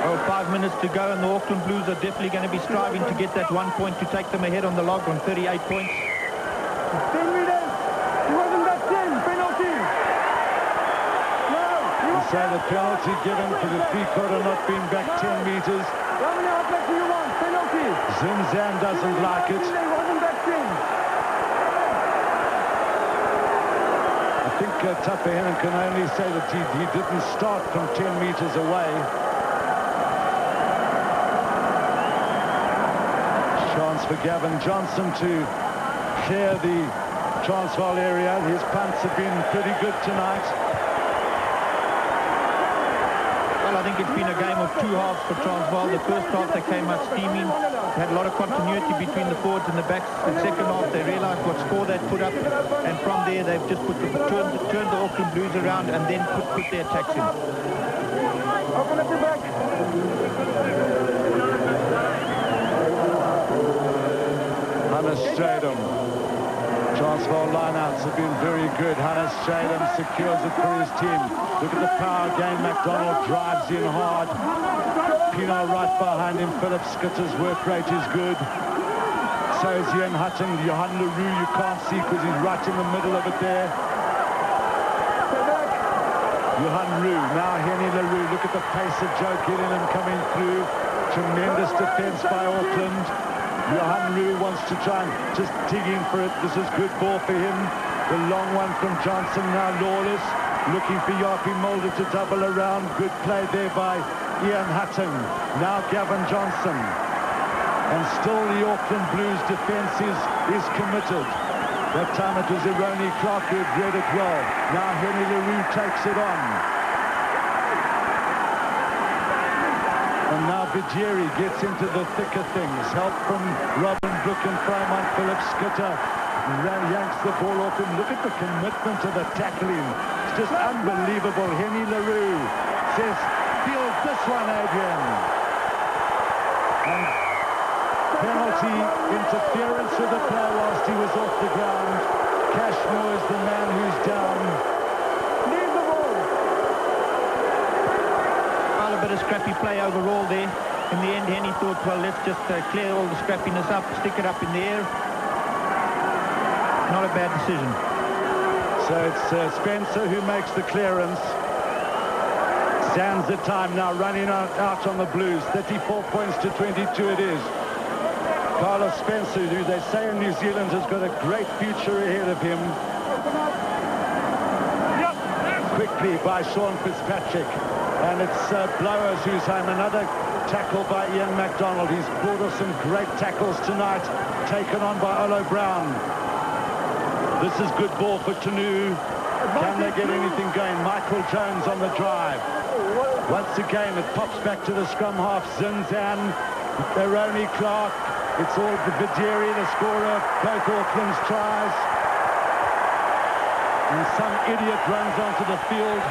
Speaker 2: Oh, 5 minutes to go, and the Auckland Blues are definitely going to be striving to get that 1 point to take them ahead on the log on 38 points.
Speaker 3: 10 meters. He wasn't back 10. Penalty. No.
Speaker 1: So the penalty given for the three-quarter not being back 10 meters.
Speaker 3: How many outlets do you want? Penalty.
Speaker 1: Zinzan doesn't like it.
Speaker 3: He wasn't back 10.
Speaker 1: I think Tapahenan can only say that he didn't start from 10 meters away. Chance for Gavin Johnson to clear the Transvaal area. His punts have been pretty good tonight.
Speaker 2: Well, I think it's been a game of two halves for Transvaal. The first half they came out steaming, had a lot of continuity between the forwards and the backs. The second half they realised what score they'd put up, and from there they've just turned the Auckland Blues around and then put their attacks in.
Speaker 3: Open up your back.
Speaker 1: Hannes Stradum. Transvaal lineouts have been very good. Hannes Stradum secures it for his team. Look at the power game. McDonald drives in hard. Pino right behind him. Philip Skitter's work rate is good. So is Ian Hutton. Johan LaRue you can't see because he's right in the middle of it there. Johan Rue. Now Henny LaRue. Look at the pace of Joe Gillinan coming through. Tremendous defence by Auckland. Johan Rue wants to try and just dig in for it. This is good ball for him. The long one from Johnson. Now Lawless looking for Yapi Mulder to double around. Good play there by Ian Hutton. Now Gavin Johnson. And still the Auckland Blues defence is committed. That time it was Ironi Clark who had read it well. Now Henry LaRue takes it on. And now Vigeri gets into the thick of things. Help from Robin Brook and Frymont. Philip Skitter yanks the ball off him. Look at the commitment to the tackling. It's just unbelievable. Henny LaRue says, field this one, Adrian. And penalty, interference with the player whilst he was off the ground. Cashmore is the man who's down.
Speaker 3: Leave the ball.
Speaker 2: Well, a bit of scrappy play overall there. In the end, Henny thought, well, let's just clear all the scrappiness up, stick it up in the air. Not a bad decision.
Speaker 1: So it's Spencer who makes the clearance. Sands the time now, running out on the Blues. 34 points to 22 it is. Carlos Spencer, who they say in New Zealand has got a great future ahead of him. Quickly by Sean Fitzpatrick. And it's Blowers who's home. Another tackle by Ian MacDonald. He's brought us some great tackles tonight. Taken on by Olo Brown. This is good ball for Tanu. Can they get anything going? Michael Jones on the drive. Once again, it pops back to the scrum half. Zinzan, Ironi Clark. It's all the Vigeri, the scorer, both Auckland's tries. And some idiot runs onto the field.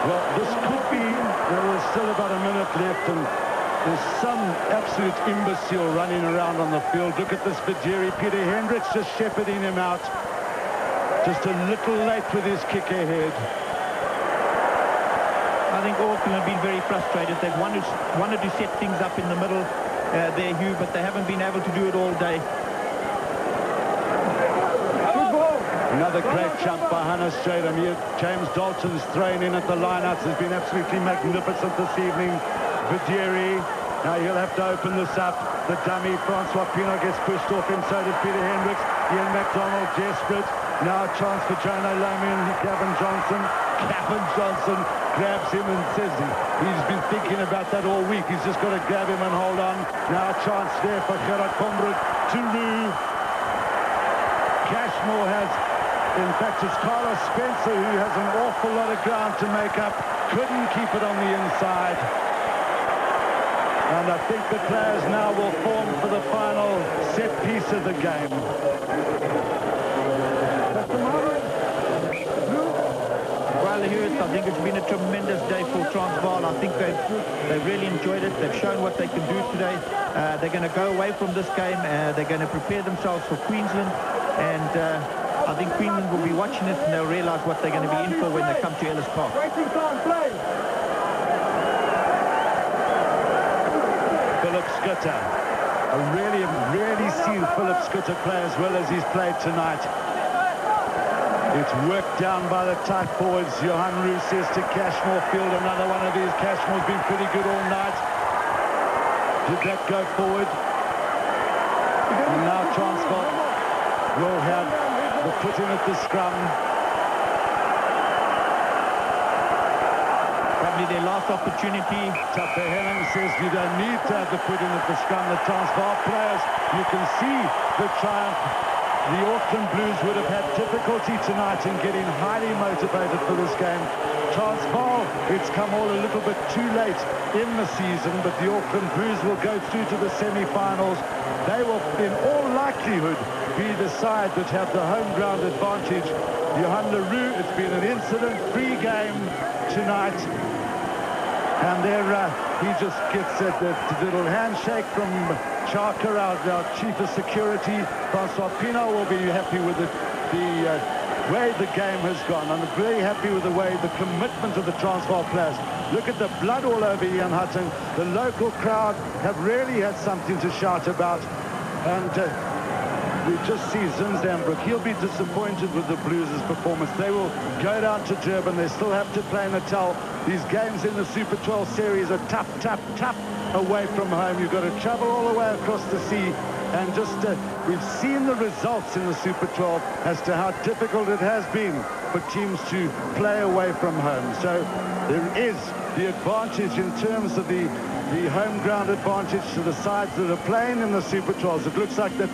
Speaker 1: Well, this could be, there is still about a minute left, and there's some absolute imbecile running around on the field. Look at this Vigeri. Peter Hendricks just shepherding him out. Just a little late with his kick ahead.
Speaker 2: I think Auckland have been very frustrated. They've wanted to set things up in the middle there, Hugh, but they haven't been able to do it all day.
Speaker 1: Another great jump by Hannes Stradum. Here, James Dalton's thrown in at the lineouts has been absolutely magnificent this evening. Vigeri, now he'll have to open this up. The dummy, Francois Pino, gets pushed off him, so did Peter Hendricks. Ian MacDonald desperate. Now a chance for Jonah Lomi and Gavin Johnson. Gavin Johnson grabs him and says he's been thinking about that all week. He's just got to grab him and hold on. Now a chance there for Gerard Kombrug. Tulu. Cashmore has, in fact, it's Carlos Spencer who has an awful lot of ground to make up. Couldn't keep it on the inside. And I think the players now will form for the final set piece of the game.
Speaker 2: Well, I think it's been a tremendous day for Transvaal. I think they've really enjoyed it. They've shown what they can do today. They're going to go away from this game. They're going to prepare themselves for Queensland. And I think Queensland will be watching it and they'll realise what they're going to be in for when they come to Ellis Park.
Speaker 1: Philip Schutter. I really seen Philip Schutter play as well as he's played tonight. It's worked down by the tight forwards. Johan Roos says to Cashmore, field another one of these. Cashmore's been pretty good all night. Did that go forward? And now Transvaal will have the put in at the scrum.
Speaker 2: Probably their last opportunity.
Speaker 1: Tupper Helen says you don't need to have the put in at the scrum. The Transvaal players, you can see the triumph. The Auckland Blues would have had difficulty tonight in getting highly motivated for this game. Transvaal, it's come all a little bit too late in the season, but the Auckland Blues will go through to the semi-finals. They will, in all likelihood, be the side that have the home ground advantage. Johan Leroux, it's been an incident-free game tonight. And there he just gets a little handshake from Chaka, our chief of security. Francois Pienaar will be happy with the way the game has gone. I'm very happy with the way, the commitment of the Transvaal players. Look at the blood all over Ian Hutton. The local crowd have really had something to shout about. And we just see Zinzambrook. He'll be disappointed with the Blues' performance. They will go down to Durban. They still have to play Natal. These games in the Super 12 series are tough away from home. You've got to travel all the way across the sea. And just we've seen the results in the Super 12 as to how difficult it has been for teams to play away from home. So there is the advantage in terms of the home ground advantage to the sides that are playing in the Super 12s. It looks like that